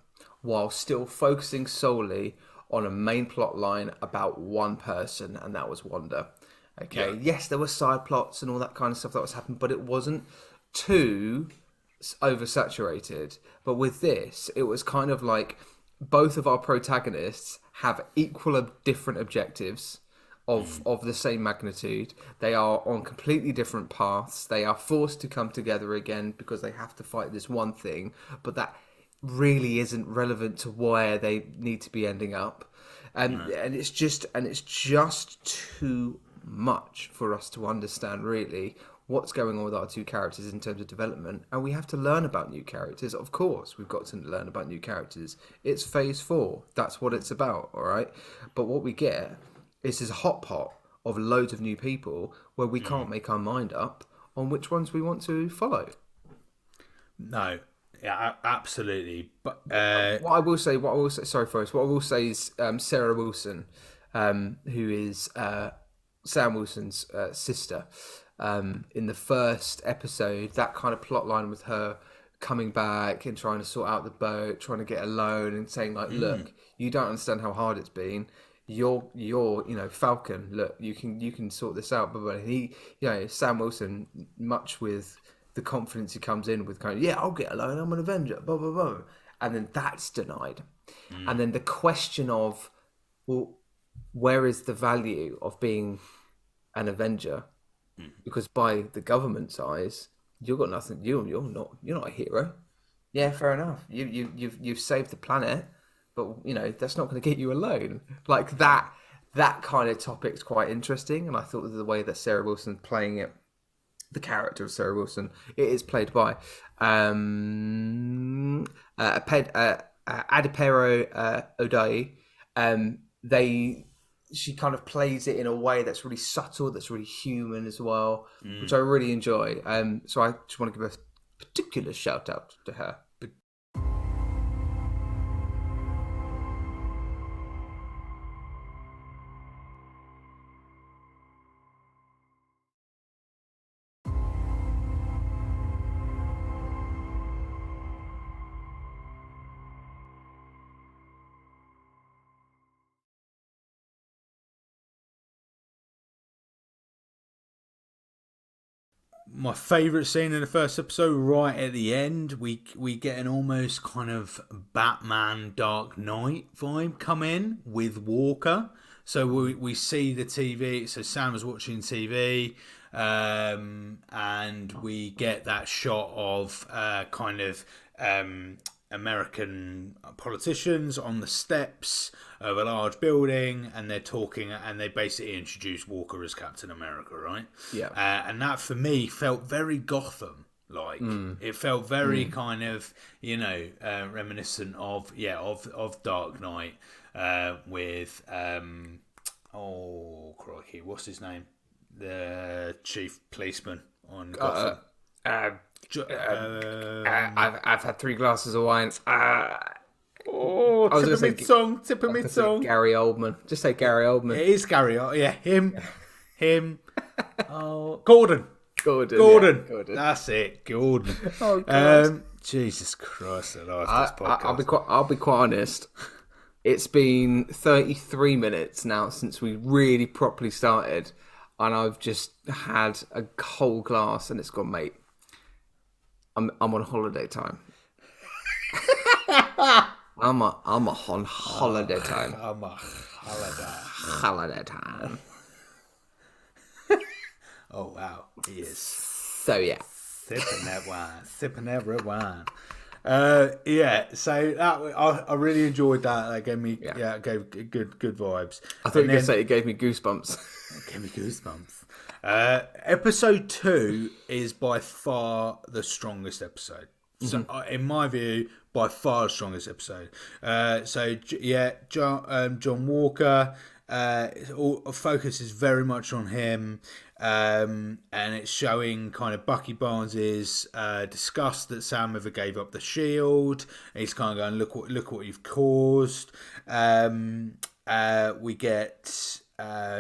Speaker 2: while still focusing solely on a main plot line about one person, and that was Wanda. Okay, yes, there were side plots and all that kind of stuff that was happening, but it wasn't too oversaturated. But with this, it was kind of like both of our protagonists have equal different objectives of the same magnitude. They are on completely different paths. They are forced to come together again because they have to fight this one thing, but that really isn't relevant to where they need to be ending up. And it's just too much for us to understand really what's going on with our two characters in terms of development, and we have to learn about new characters. Of course we've got to learn about new characters. It's phase 4, that's what it's about, all right? But what we get is this hot pot of loads of new people where we can't make our mind up on which ones we want to follow.
Speaker 1: No, yeah, absolutely. But
Speaker 2: what I will say is Sarah Wilson, who is Sam Wilson's sister, in the first episode, that kind of plot line with her coming back and trying to sort out the boat, trying to get a loan, and saying like, look, you don't understand how hard it's been. You're Falcon. Look, you can sort this out. But he, Sam Wilson, much with the confidence he comes in with, kind of, I'll get a loan. I'm an Avenger. Blah blah blah. And then that's denied. And then the question of, well, where is the value of being an Avenger? Because by the government's eyes, you've got nothing. You're not a hero. Yeah, fair enough. You've saved the planet, but that's not going to get you a loan. Like that kind of topic's quite interesting, and I thought the way that Sarah Wilson playing it, the character of Sarah Wilson, it is played by Adipero Odayi. She kind of plays it in a way that's really subtle, that's really human as well, which I really enjoy. So I just want to give a particular shout out to her.
Speaker 1: My favourite scene in the first episode, right at the end, we get an almost kind of Batman Dark Knight vibe come in with Walker. So we see the TV. So Sam is watching TV, and we get that shot of kind of American politicians on the steps of a large building, and they're talking, and they basically introduce Walker as Captain America, right?
Speaker 2: Yeah.
Speaker 1: And that for me felt very Gotham. Like it felt very kind of reminiscent of Dark Knight with oh crikey, what's his name? The chief policeman on Gotham.
Speaker 2: I've had 3 glasses of wine.
Speaker 1: Oh,
Speaker 2: I was
Speaker 1: tip of
Speaker 2: gonna
Speaker 1: mid
Speaker 2: say-
Speaker 1: song, tip of mid song.
Speaker 2: Gary Oldman. Just say Gary Oldman.
Speaker 1: It is Gary. Yeah, him. Oh, Gordon.
Speaker 2: Gordon.
Speaker 1: Gordon.
Speaker 2: Yeah, Gordon.
Speaker 1: That's it, Gordon.
Speaker 2: Oh, Christ.
Speaker 1: Jesus Christ, I love this podcast.
Speaker 2: I'll be quite honest. It's been 33 minutes now since we really properly started, and I've just had a whole glass, and it's gone, mate. I'm on holiday time. I'm on holiday time.
Speaker 1: I'm a holiday.
Speaker 2: Holiday time.
Speaker 1: Oh wow, he is
Speaker 2: So yeah.
Speaker 1: sipping that wine, sipping that red wine. Yeah, so that I really enjoyed that. That gave me gave good vibes.
Speaker 2: I thought you were going to say it gave me goosebumps.
Speaker 1: It gave me goosebumps. Episode 2 is by far the strongest episode. So, in my view, by far the strongest episode. John Walker. Focus is very much on him, and it's showing kind of Bucky Barnes's disgust that Sam ever gave up the shield. And he's kind of going, look what you've caused. We get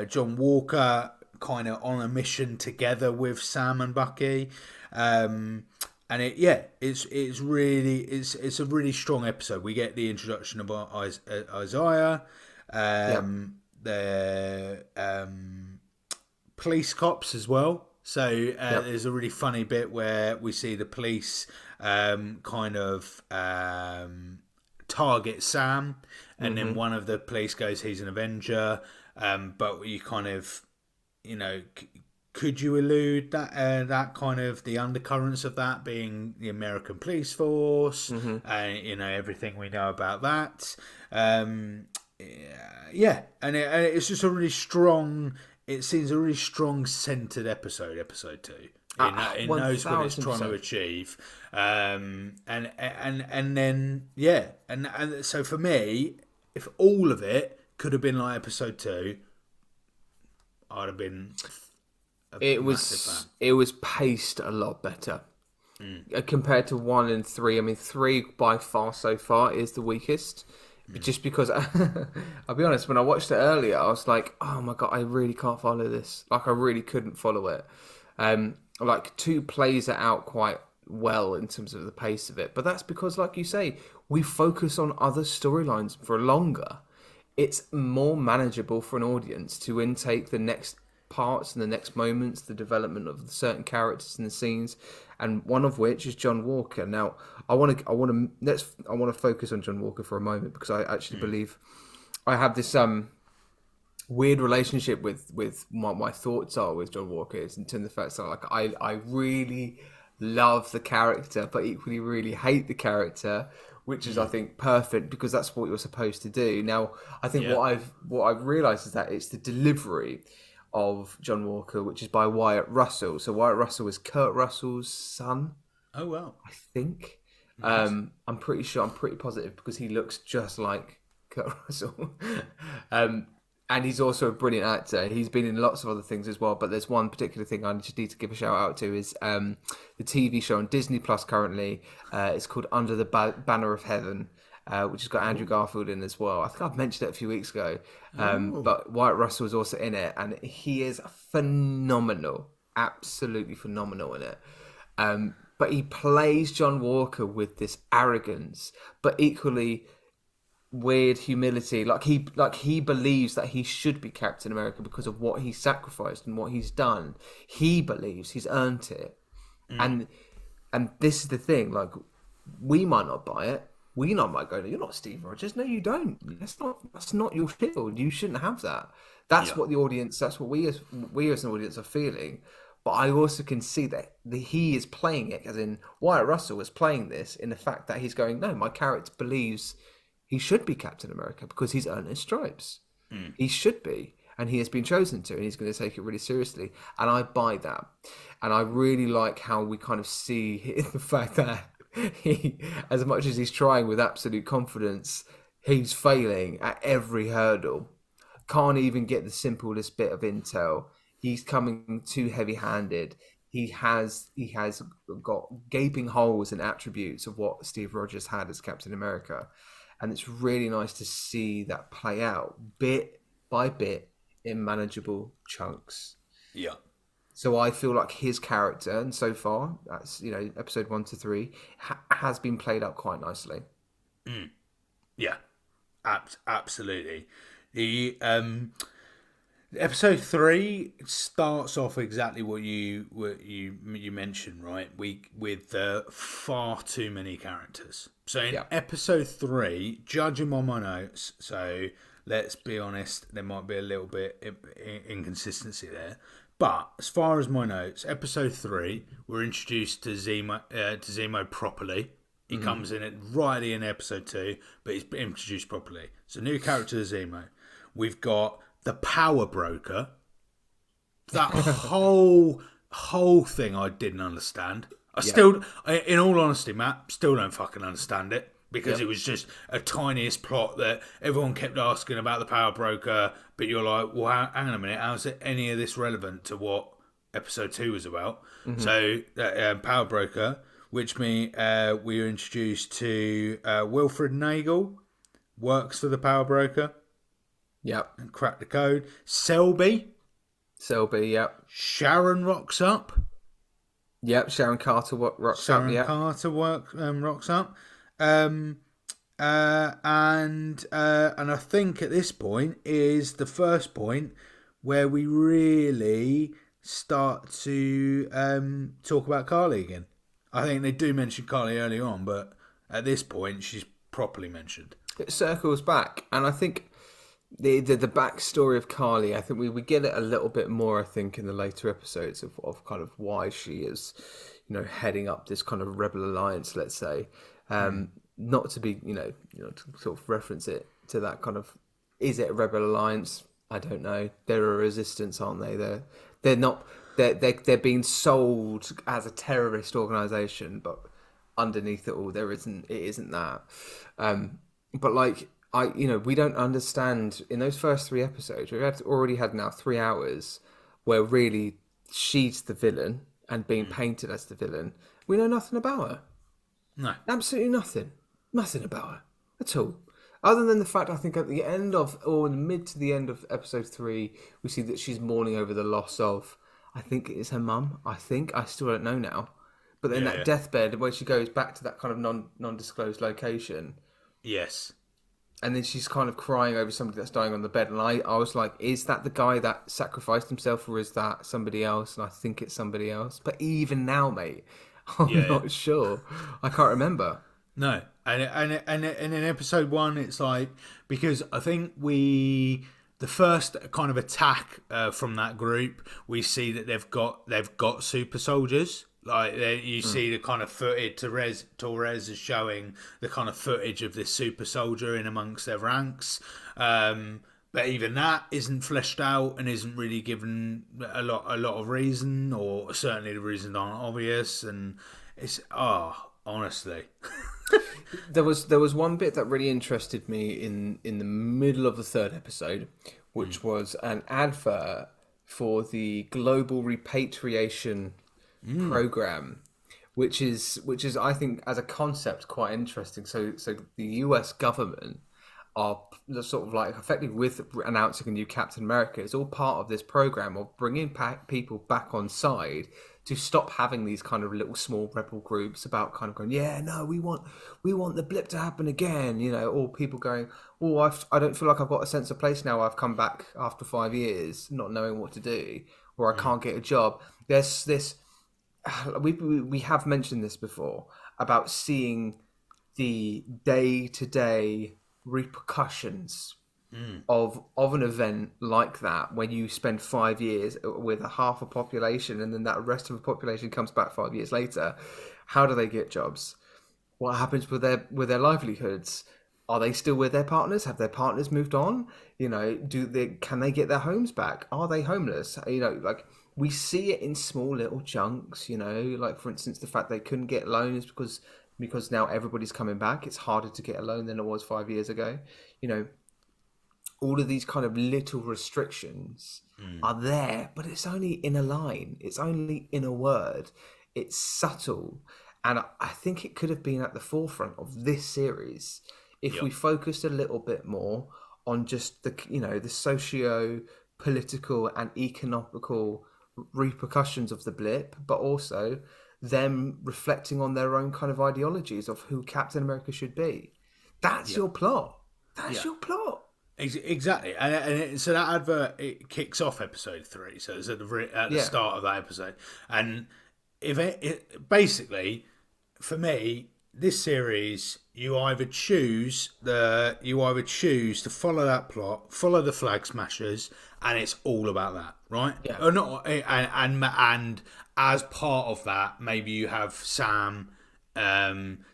Speaker 1: John Walker kind of on a mission together with Sam and Bucky. And it's a really strong episode. We get the introduction of Isaiah, the police cops as well. So there's a really funny bit where we see the police kind of target Sam, and then one of the police goes, he's an Avenger, but you kind of, could you allude that kind of the undercurrents of that being the American police force, and everything we know about that. And it's just a really strong. It seems a really strong centered episode 2. It knows what it's trying to achieve, and so for me, if all of it could have been like episode 2, I'd have been.
Speaker 2: It was paced a lot better compared to 1 and 3. I mean, 3 by far so far is the weakest. Just because, I'll be honest, when I watched it earlier, I was like, oh my God, I really can't follow this. Like, I really couldn't follow it. 2 plays it out quite well in terms of the pace of it. But that's because, like you say, we focus on other storylines for longer. It's more manageable for an audience to intake the next parts and the next moments, the development of certain characters and the scenes, and one of which is John Walker. Now, I want to focus on John Walker for a moment, because I actually believe I have this weird relationship with what my thoughts are with John Walker, is in terms of the fact that I really love the character, but equally really hate the character, which is I think perfect, because that's what you're supposed to do. Now, I think what I've realised is that it's the delivery of John Walker, which is by Wyatt Russell. So Wyatt Russell is Kurt Russell's son.
Speaker 1: Oh wow!
Speaker 2: I think.
Speaker 1: Nice.
Speaker 2: I'm pretty positive, because he looks just like Kurt Russell. And he's also a brilliant actor. He's been in lots of other things as well. But there's one particular thing I just need to give a shout out to, is the TV show on Disney Plus currently. It's called Under the Banner of Heaven, which has got Andrew Garfield in as well. I think I've mentioned it a few weeks ago. But Wyatt Russell is also in it, and he is phenomenal, absolutely phenomenal in it. But he plays John Walker with this arrogance, but equally weird humility. Like he believes that he should be Captain America because of what he sacrificed and what he's done. He believes he's earned it, and this is the thing. Like, we might not buy it, we not might go, "You're not Steve Rogers. No, you don't. That's not your shield. You shouldn't have that." That's what the audience. That's what we as an audience are feeling. But I also can see that he is playing it, as in Wyatt Russell is playing this in the fact that he's going, "No, my character believes he should be Captain America because he's earned his stripes. He should be, and he has been chosen to, and he's going to take it really seriously." And I buy that, and I really like how we kind of see the fact that he, as much as he's trying with absolute confidence, he's failing at every hurdle. Can't even get the simplest bit of intel. He's coming too heavy-handed. He has got gaping holes in attributes of what Steve Rogers had as Captain America. And it's really nice to see that play out bit by bit in manageable chunks.
Speaker 1: Yeah.
Speaker 2: So I feel like his character, and so far, that's, episode 1 to 3, has been played out quite nicely.
Speaker 1: Yeah, absolutely. The episode 3 starts off exactly what you mentioned, right? With far too many characters. So in episode 3, judging on my notes, so let's be honest, there might be a little bit inconsistency there. But as far as my notes, episode 3, we're introduced to Zemo properly. He comes in right in episode 2, but he's introduced properly. So new character Zemo. We've got the Power Broker. That whole thing I didn't understand. Still, in all honesty, Matt, still don't fucking understand it. Because it was just a tiniest plot that everyone kept asking about the Power Broker, but you're like, well, hang on a minute, how's any of this relevant to what episode 2 was about? So, Power Broker, which we were introduced to Wilfred Nagel, works for the Power Broker.
Speaker 2: Yep.
Speaker 1: And cracked the code. Selby,
Speaker 2: yep.
Speaker 1: Sharon rocks up.
Speaker 2: Yep, Sharon Carter rocks up, yeah.
Speaker 1: Carter rocks up. And I think at this point is the first point where we really start to talk about Carly again. I think they do mention Carly early on, but at this point she's properly mentioned.
Speaker 2: It circles back, and I think the backstory of Carly, I think we get it a little bit more, I think, in the later episodes of kind of why she is, heading up this kind of rebel alliance, let's say. Not to be, to sort of reference it to that kind of, is it a rebel alliance? I don't know. They're a resistance, aren't they? They're not. They're being sold as a terrorist organization, but underneath it all, it isn't that. But like we don't understand in those first 3 episodes. We've already had now 3 hours where really she's the villain and being painted as the villain. We know nothing about her.
Speaker 1: No,
Speaker 2: absolutely nothing about her at all. Other than the fact, I think at the end of, or in the mid to the end of episode 3, we see that she's mourning over the loss of, I think it is her mum. I still don't know now. But then that deathbed where she goes back to that kind of non-disclosed location.
Speaker 1: Yes.
Speaker 2: And then she's kind of crying over somebody that's dying on the bed. And I was like, is that the guy that sacrificed himself, or is that somebody else? And I think it's somebody else. But even now, mate, I'm not sure. I can't remember.
Speaker 1: No. And in episode 1, it's like, because I think the first kind of attack from that group, we see that they've got super soldiers. Like you see the kind of footage. Torres is showing the kind of footage of this super soldier in amongst their ranks. But even that isn't fleshed out and isn't really given a lot of reason, or certainly the reasons aren't obvious. And it's honestly.
Speaker 2: There was one bit that really interested me in the middle of the 3rd episode, which was an advert for the Global Repatriation program, which is I think as a concept quite interesting. So the US government are sort of like effectively with announcing a new Captain America. It's all part of this program of bringing people back on side to stop having these kind of little small rebel groups about kind of going, we want the blip to happen again, or people going, I don't feel like I've got a sense of place now. I've come back after 5 years not knowing what to do, or I can't get a job. There's this, we have mentioned this before about seeing the day-to-day repercussions of an event like that, when you spend 5 years with a half a population and then that rest of the population comes back 5 years later. How do they get jobs? What happens with their livelihoods? Are they still with their partners? Have their partners moved on? Can they get their homes back? Are they homeless? Like, we see it in small little chunks. Like, for instance, the fact they couldn't get loans because now everybody's coming back. It's harder to get a loan than it was 5 years ago. All of these kind of little restrictions are there, but it's only in a line. It's only in a word. It's subtle. And I think it could have been at the forefront of this series if we focused a little bit more on just the socio-political and economical repercussions of the blip, but also them reflecting on their own kind of ideologies of who Captain America should be. That's your plot. That's your plot.
Speaker 1: Exactly, and so that advert, it kicks off episode 3. So it's at the start of that episode, and if it basically, for me, this series, you either choose to follow that plot, follow the Flag Smashers, and it's all about that, right?
Speaker 2: Yeah.
Speaker 1: Or not, and as part of that, maybe you have Sam and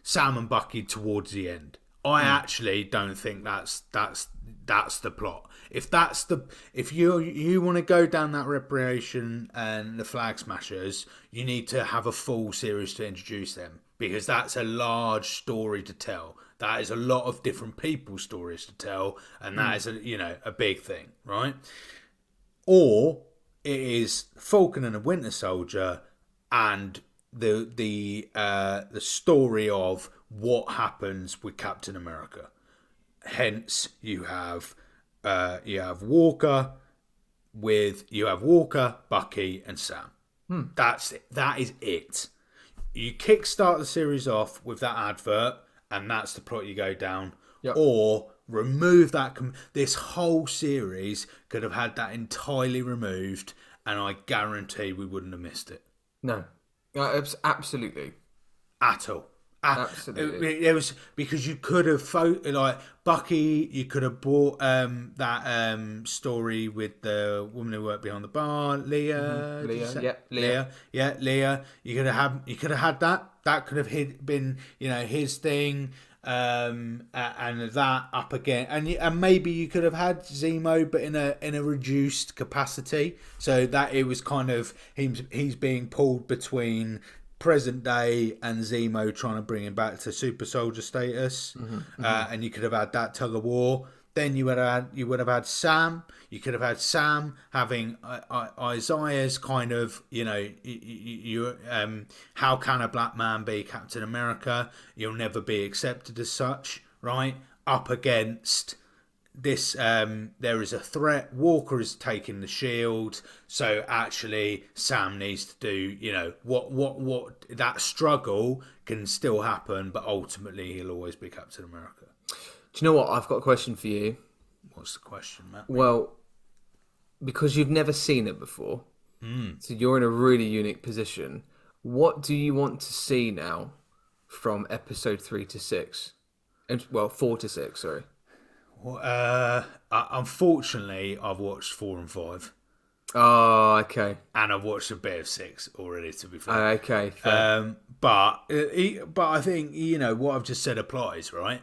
Speaker 1: Bucky towards the end. I actually don't think that's the plot. If you want to go down that Reparation and the Flag Smashers, you need to have a full series to introduce them, because that's a large story to tell. That is a lot of different people's stories to tell, and that is a big thing, right? Or it is Falcon and the Winter Soldier and the story of what happens with Captain America. Hence, you have Walker, Bucky, and Sam. That's it. That is it. You kickstart the series off with that advert, and that's the plot you go down.
Speaker 2: Yep.
Speaker 1: Or remove that. This whole series could have had that entirely removed, and I guarantee we wouldn't have missed it.
Speaker 2: No, absolutely.
Speaker 1: At all.
Speaker 2: Absolutely.
Speaker 1: It was because you could have like Bucky. You could have bought that story with the woman who worked behind the bar, Leah.
Speaker 2: Leah.
Speaker 1: Leah. You could have had that. That could have been his thing, and that up again, and maybe you could have had Zemo, but in a reduced capacity, so that it was kind of he's being pulled between present day and Zemo trying to bring him back to super soldier status, and you could have had that tug of war. Then you would have had Sam. You could have had Sam having Isaiah's kind of how can a black man be Captain America? You'll never be accepted as such, right? Up against this, there is a threat. Walker is taking the shield, so actually Sam needs to do what that struggle can still happen, but ultimately he'll always be Captain America.
Speaker 2: Do you know what? I've got a question for you.
Speaker 1: What's the question, Matt?
Speaker 2: Well, because you've never seen it before, so you're in a really unique position. What do you want to see now from episode 3 to 6? 4 to 6, sorry.
Speaker 1: Well, unfortunately, I've watched 4 and 5.
Speaker 2: Oh, okay.
Speaker 1: And I've watched a bit of 6 already, to be fair.
Speaker 2: Okay, fair.
Speaker 1: But I think what I've just said applies, right?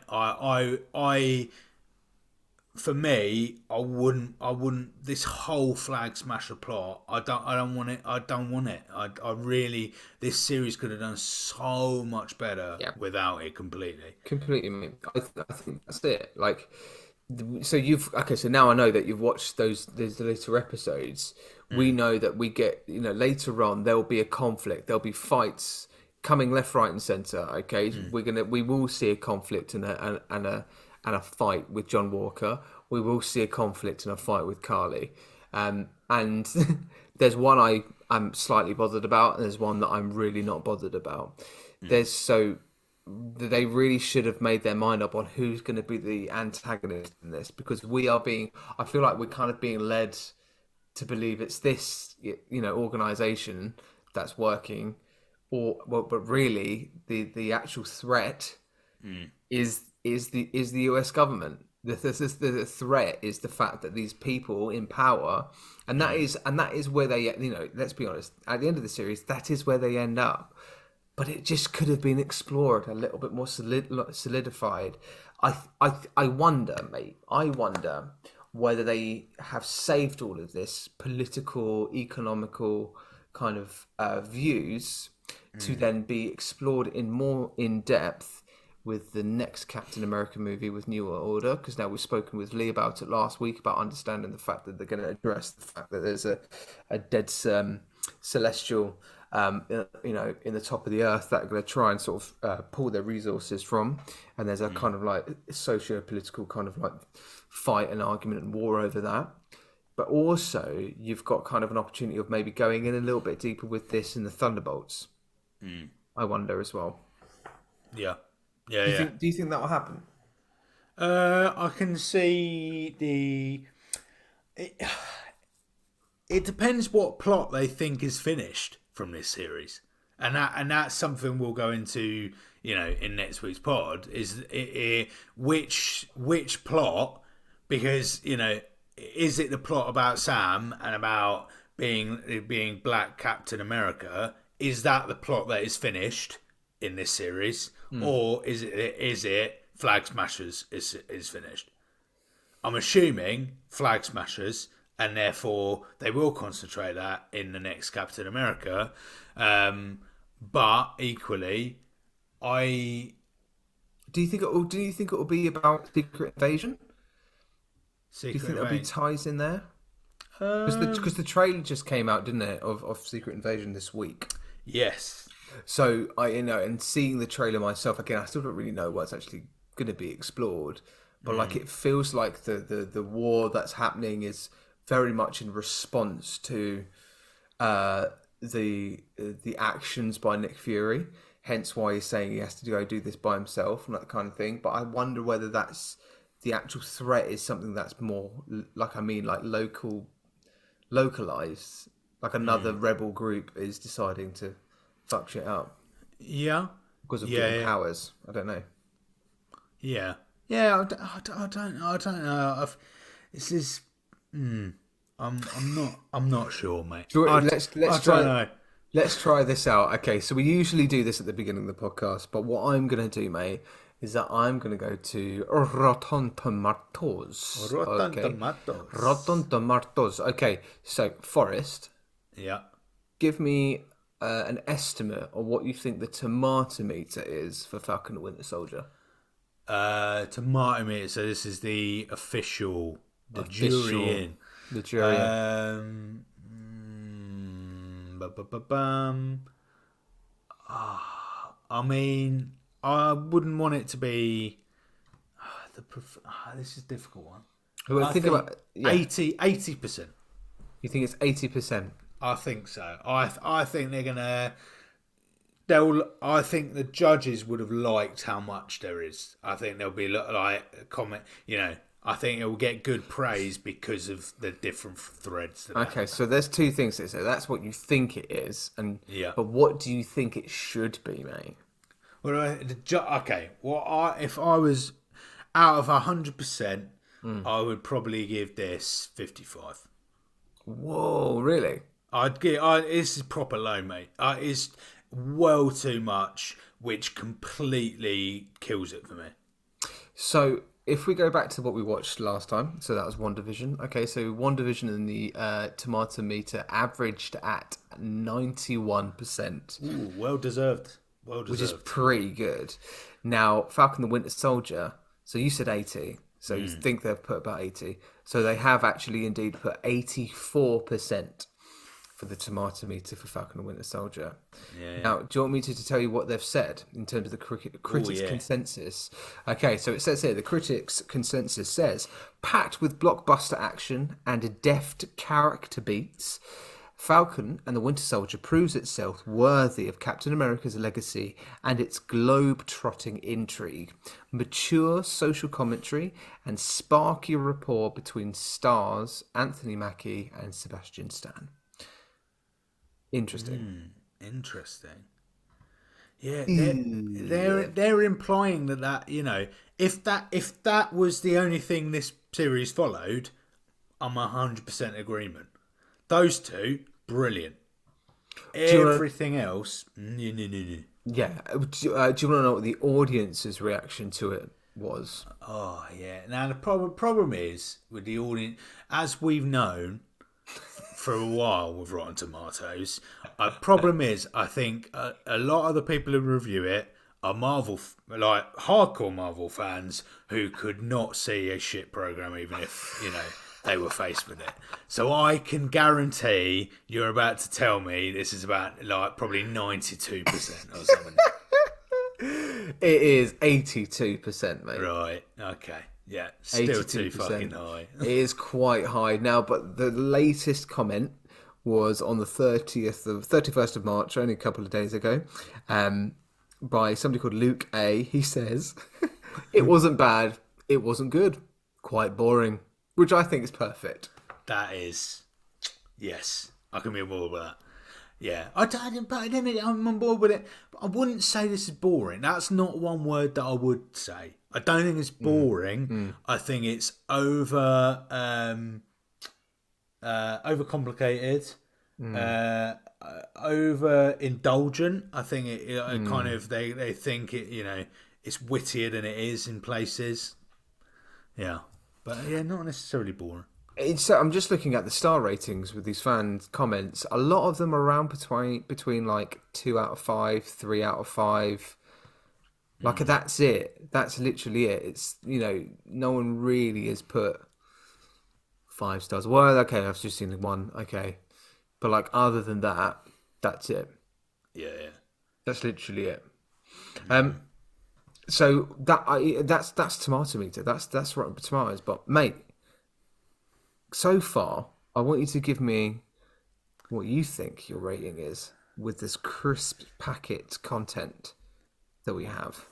Speaker 1: For me, I wouldn't. This whole Flag Smasher plot, I don't want it. I really, this series could have done so much better without it completely.
Speaker 2: Completely, mate. I think that's it. Like, so so now I know that you've watched those later episodes. We know that we get, later on there'll be a conflict. There'll be fights coming left, right, and centre. Okay, we will see a conflict and a fight with John Walker. We will see a conflict and a fight with Carly. And there's one I'm slightly bothered about, and there's one that I'm really not bothered about. They really should have made their mind up on who's going to be the antagonist in this, because I feel like we're kind of being led to believe it's this, organisation that's working, but really the actual threat is the US government. The threat is the fact that these people in power, and that is where they, let's be honest, at the end of the series, that is where they end up. But it just could have been explored a little bit more solidified. I wonder, mate. I wonder whether they have saved all of this political, economical kind of views to then be explored in depth with the next Captain America movie with New Order, because now we've spoken with Lee about it last week about understanding the fact that they're going to address the fact that there's a dead celestial, in the top of the earth that are going to try and sort of pull their resources from, and there's a kind of like socio-political kind of like fight and argument and war over that. But also, you've got kind of an opportunity of maybe going in a little bit deeper with this in the Thunderbolts. I wonder as well.
Speaker 1: Yeah.
Speaker 2: Do you think that will happen?
Speaker 1: I can see it depends what plot they think is finished from this series, and that's something we'll go into, in next week's pod. Is which plot? Because is it the plot about Sam and about being Black Captain America? Is that the plot that is finished in this series, or is it Flag Smashers is finished? I'm assuming Flag Smashers, and therefore they will concentrate that in the next Captain America. But equally,
Speaker 2: do you think it will be about Secret Invasion? Do you think there'll be ties in there? Because the trailer just came out, didn't it, of Secret Invasion this week?
Speaker 1: Yes.
Speaker 2: So and seeing the trailer myself again, I still don't really know what's actually going to be explored. But like, it feels like the war that's happening is very much in response to the actions by Nick Fury. Hence why he's saying he has to go do this by himself and that kind of thing. But I wonder whether that's the actual threat is something that's more like localized. Like another rebel group is deciding to fuck shit up.
Speaker 1: Yeah.
Speaker 2: Because of getting powers. I don't know.
Speaker 1: Yeah. Yeah, I don't know. This is. I'm not sure, mate.
Speaker 2: Let's try this out. Okay, so we usually do this at the beginning of the podcast, but what I'm going to do, mate, is that I'm going to go to Rotten Tomatoes. Rotten Tomatoes. Okay, so Forrest.
Speaker 1: Yeah.
Speaker 2: Give me an estimate of what you think the tomato meter is for Falcon and Winter Soldier.
Speaker 1: Tomato meter. So this is the official, jury in.
Speaker 2: The jury.
Speaker 1: I mean, I wouldn't want it to be. This is a difficult one.
Speaker 2: Well, think about
Speaker 1: 80%.
Speaker 2: You think it's 80%?
Speaker 1: I think so. I think they're gonna. I think the judges would have liked how much there is. I think there'll be like a comment. I think it will get good praise because of the different threads.
Speaker 2: Okay, so there's two things there. So that's what you think it is, but what do you think it should be, mate?
Speaker 1: Well, okay. If I was out of 100%, I would probably give this 55.
Speaker 2: Whoa, really?
Speaker 1: This is proper low, mate. It's well too much, which completely kills it for me.
Speaker 2: So if we go back to what we watched last time, so that was WandaVision. Okay, so WandaVision in the tomato meter averaged at 91%.
Speaker 1: Ooh, well deserved.
Speaker 2: Which is pretty good. Now, Falcon the Winter Soldier, so you said 80, so you think they've put about 80. So they have actually indeed put 84% for the tomato meter for Falcon and Winter Soldier.
Speaker 1: Yeah.
Speaker 2: Now, do you want me to tell you what they've said in terms of the critics' consensus? Okay, so it says here, the critics' consensus says, packed with blockbuster action and deft character beats, Falcon and the Winter Soldier proves itself worthy of Captain America's legacy and its globe-trotting intrigue, mature social commentary, and sparky rapport between stars Anthony Mackie and Sebastian Stan. Interesting.
Speaker 1: Interesting. Yeah, they're implying that if that was the only thing this series followed, I'm 100% agreement. Those two, brilliant.
Speaker 2: Do you wanna,
Speaker 1: Everything else, no.
Speaker 2: yeah. Do you want to know what the audience's reaction to it was?
Speaker 1: Oh yeah. Now the problem is with the audience, as we've known for a while with Rotten Tomatoes. Problem is, I think a lot of the people who review it are Marvel, like hardcore Marvel fans who could not see a shit program even if they were faced with it. So I can guarantee you're about to tell me this is about like probably 92% or something.
Speaker 2: It is 82%, mate.
Speaker 1: Right. Okay. Yeah. Still
Speaker 2: 82%.
Speaker 1: too fucking high.
Speaker 2: It is quite high now, but the latest comment was on the 31st of March, only a couple of days ago, by somebody called Luke A. He says, it wasn't bad, it wasn't good, quite boring, which I think is perfect.
Speaker 1: That is, yes, I can be on board with that. Yeah, I'm on board with it. But I wouldn't say this is boring. That's not one word that I would say. I don't think it's boring. I think it's overcomplicated, over indulgent. I think it kind of they think it's wittier than it is in places. Yeah, but yeah, not necessarily boring.
Speaker 2: I'm just looking at the star ratings with these fan comments. A lot of them are around between like 2 out of 5, 3 out of 5. Like that's it. That's literally it. It's no one really has put 5 stars. Well, okay, I've just seen one. Okay, but like other than that, that's it.
Speaker 1: Yeah.
Speaker 2: That's literally it. So that's tomato meter. That's Rotten Tomatoes. But mate, so far, I want you to give me what you think your rating is with this crisp packet content that we have.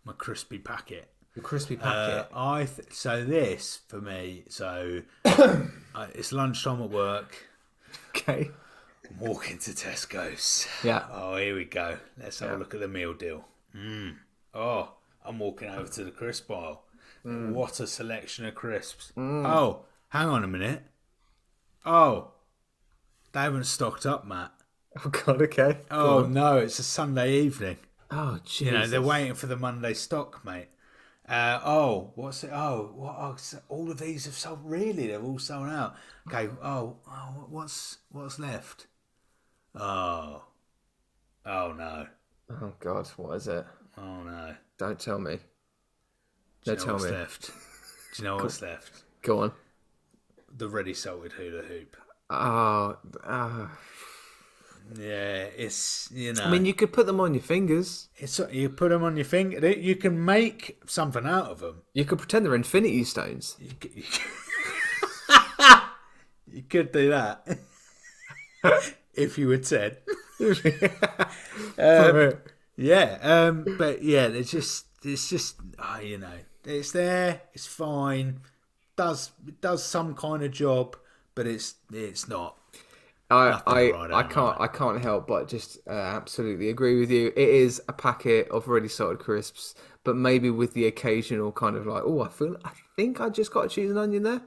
Speaker 1: My crispy packet.
Speaker 2: The crispy packet.
Speaker 1: So this for me. So it's lunchtime at work.
Speaker 2: Okay.
Speaker 1: I'm walking to Tesco's.
Speaker 2: Yeah.
Speaker 1: Oh, here we go. Let's have a look at the meal deal. Oh, I'm walking over to the crisp aisle. What a selection of crisps. Oh, hang on a minute. Oh, they haven't stocked up, Matt.
Speaker 2: Oh God. Okay.
Speaker 1: Oh no, it's a Sunday evening.
Speaker 2: Oh Jesus.
Speaker 1: They're waiting for the Monday stock, mate. What's it? All of these have sold. Really, they've all sold out. Okay. What's left? Oh no.
Speaker 2: Oh God. What is it?
Speaker 1: Oh no.
Speaker 2: Don't tell me.
Speaker 1: Do you know what's left? Do you know what's left?
Speaker 2: Go on.
Speaker 1: The ready salted hula hoop. Yeah, it's
Speaker 2: I mean, you could put them on your fingers.
Speaker 1: You put them on your finger. You can make something out of them.
Speaker 2: You could pretend they're infinity stones.
Speaker 1: You could do that if you had said. But yeah, it's just it's there. It's fine. It does some kind of job, but it's not.
Speaker 2: I can't help but just absolutely agree with you. It is a packet of ready salted crisps, but maybe with the occasional kind of like, I think I just got to choose an onion there.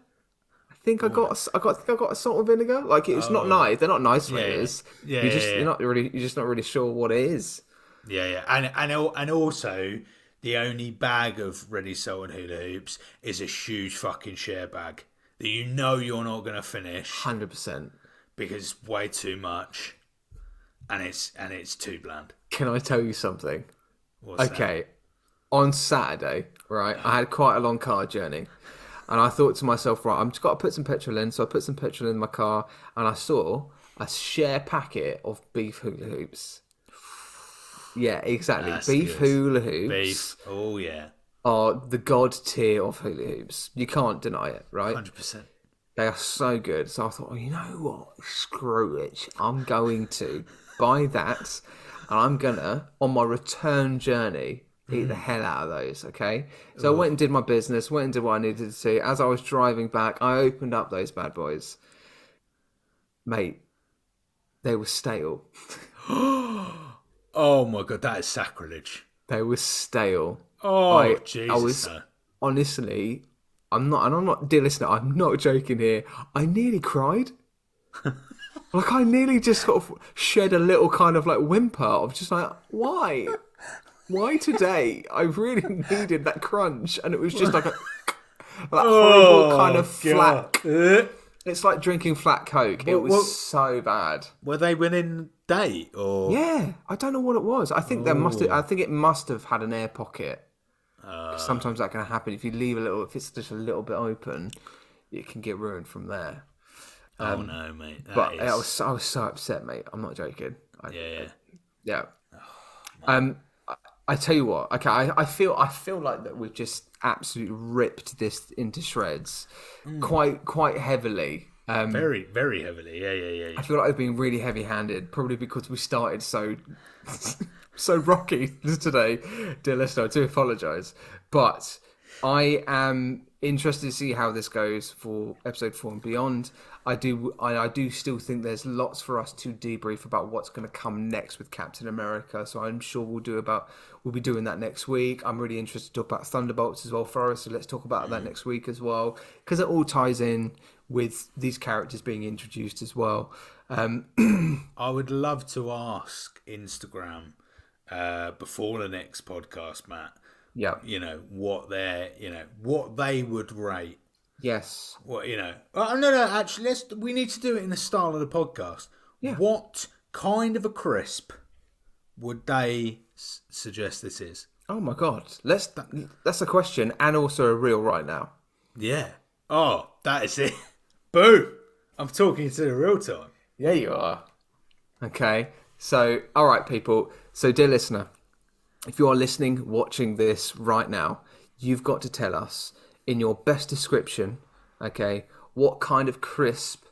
Speaker 2: I think I got a salt and vinegar. Like it's not nice. They're not nice flavors.
Speaker 1: Yeah.
Speaker 2: You're just not really sure what it is.
Speaker 1: Yeah. And also the only bag of ready salted hula hoops is a huge fucking share bag that you're not going to finish.
Speaker 2: 100%.
Speaker 1: Because it's way too much, and it's too bland.
Speaker 2: Can I tell you something?
Speaker 1: What's
Speaker 2: that? On Saturday, right, I had quite a long car journey, and I thought to myself, right, I'm just got to put some petrol in. So I put some petrol in my car, and I saw a share packet of beef hula hoops. Yeah, exactly.
Speaker 1: That's
Speaker 2: beef
Speaker 1: good.
Speaker 2: hula hoops.
Speaker 1: Beef. Oh yeah.
Speaker 2: Are the god tier of hula hoops. You can't deny it, right?
Speaker 1: 100%.
Speaker 2: They are so good. So I thought, you know what? Screw it. I'm going to buy that. And I'm going to, on my return journey, eat the hell out of those, okay? So I went and did my business, went and did what I needed to do. As I was driving back, I opened up those bad boys. Mate, they were stale.
Speaker 1: Oh my god, that is sacrilege.
Speaker 2: They were stale.
Speaker 1: Oh,
Speaker 2: I
Speaker 1: Jesus.
Speaker 2: was
Speaker 1: No.
Speaker 2: honestly, I'm not, dear listener, I'm not joking here. I nearly cried. Like, I nearly just sort of shed a little kind of like whimper of just like, why? Why today? I really needed that crunch, and it was just like a that horrible kind of flat.
Speaker 1: God.
Speaker 2: It's like drinking flat Coke. It was so bad.
Speaker 1: Were they winning date or?
Speaker 2: Yeah, I don't know what it was. I think I think it must have had an air pocket. 'Cause sometimes that can happen if you leave a little. If it's just a little bit open, it can get ruined from there.
Speaker 1: Oh no, mate.
Speaker 2: I was so upset, mate. I'm not joking.
Speaker 1: Yeah.
Speaker 2: I tell you what. Okay, I feel like that we've just absolutely ripped this into shreds, quite heavily.
Speaker 1: Very, very heavily. Yeah.
Speaker 2: I feel like I've been really heavy-handed, probably because we started so rocky today. Dear listener, I do apologise, but I am interested to see how this goes for episode 4 and beyond. I do still think there's lots for us to debrief about what's going to come next with Captain America. So I'm sure we'll be doing that next week. I'm really interested to talk about Thunderbolts as well, Forrest. So let's talk about that next week as well, because it all ties in with these characters being introduced as well.
Speaker 1: I would love to ask Instagram before the next podcast, Matt.
Speaker 2: Yeah.
Speaker 1: What they would rate.
Speaker 2: Yes.
Speaker 1: No. Actually, we need to do it in the style of the podcast.
Speaker 2: Yeah.
Speaker 1: What kind of a crisp would they suggest this is?
Speaker 2: Oh my God. That's a question and also a reel right now.
Speaker 1: Yeah. Oh, that is it. Boom. I'm talking to the real time.
Speaker 2: Yeah, you are. Okay. So, all right, people. So, dear listener, if you are listening, watching this right now, you've got to tell us in your best description, okay, what kind of crisp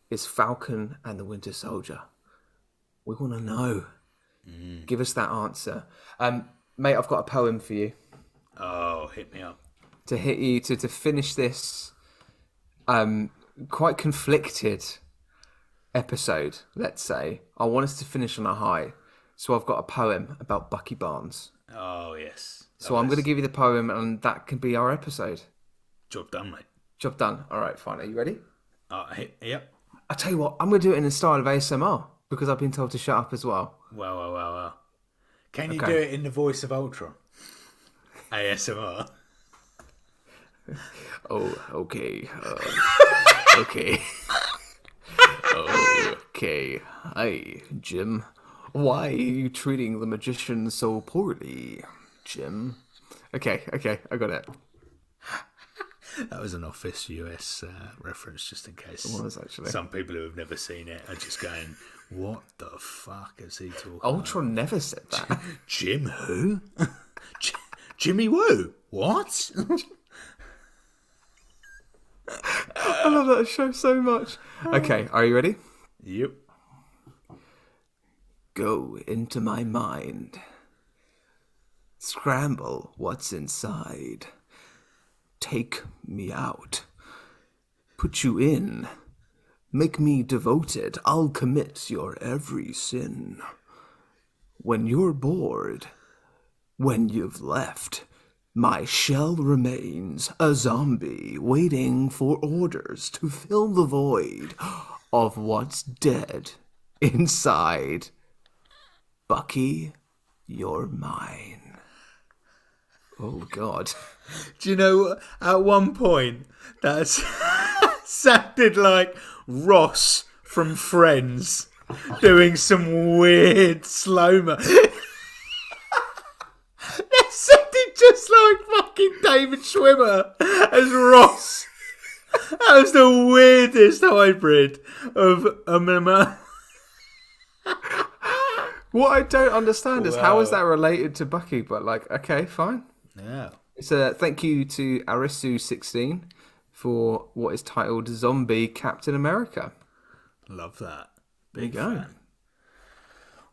Speaker 2: is Falcon and the Winter Soldier? We want to know. Give us that answer. Mate, I've got a poem for you.
Speaker 1: Oh, hit me up.
Speaker 2: To hit you, to finish this quite conflicted episode, let's say. I want us to finish on a high. So I've got a poem about Bucky Barnes.
Speaker 1: Oh, yes.
Speaker 2: So I'm going to give you the poem, and that can be our episode.
Speaker 1: Job done, mate.
Speaker 2: Job done. All right, fine. Are you ready?
Speaker 1: Yep.
Speaker 2: I'll tell you what, I'm going to do it in the style of ASMR, because I've been told to shut up as well.
Speaker 1: Well. Can you do it in the voice of Ultron? ASMR.
Speaker 2: Oh, okay. Okay. Okay. Hi, Jim. Why are you treating the magician so poorly, Jim? Okay, I got it.
Speaker 1: That was an Office US reference, just in case.
Speaker 2: It was, actually.
Speaker 1: Some people who have never seen it are just going, what the fuck is he talking
Speaker 2: Ultron
Speaker 1: about?
Speaker 2: never said that.
Speaker 1: Jim who? Jimmy Woo? What?
Speaker 2: I love that show so much. Okay, are you ready?
Speaker 1: Yep.
Speaker 2: Go into my mind. Scramble what's inside. Take me out. Put you in. Make me devoted. I'll commit your every sin. When you're bored, when you've left, my shell remains a zombie waiting for orders to fill the void of what's dead inside. Bucky, you're mine. Oh, God.
Speaker 1: Do you know, at one point, that sounded like Ross from Friends doing some weird slow-mo. That sounded just like fucking David Schwimmer as Ross. That was the weirdest hybrid of
Speaker 2: What I don't understand is how is that related to Bucky? But okay, fine.
Speaker 1: Yeah.
Speaker 2: So thank you to Arisu16 for what is titled Zombie Captain America.
Speaker 1: Love that. Big
Speaker 2: There you go.
Speaker 1: fan.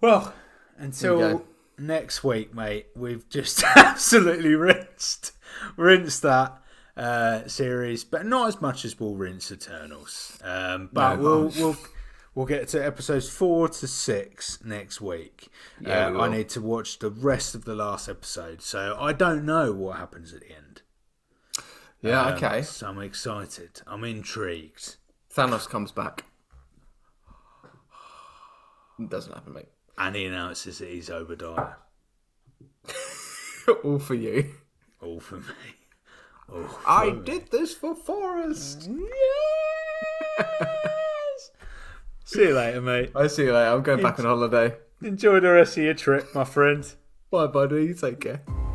Speaker 1: Well, until next week, mate, we've just absolutely rinsed that series, but not as much as we'll rinse Eternals. But we'll We'll get to episodes 4 to 6 next week.
Speaker 2: Yeah, we will.
Speaker 1: I need to watch the rest of the last episode, so I don't know what happens at the end.
Speaker 2: Yeah, okay.
Speaker 1: So I'm excited. I'm intrigued.
Speaker 2: Thanos comes back. It doesn't happen, mate.
Speaker 1: And he announces that he's Obadiah.
Speaker 2: All for you.
Speaker 1: All for me. All for
Speaker 2: I
Speaker 1: me.
Speaker 2: did this for Forrest.
Speaker 1: Yes! See you later, mate.
Speaker 2: I see you later. I'm going back on holiday.
Speaker 1: Enjoy the rest of your trip, my friend.
Speaker 2: Bye, buddy. Take care.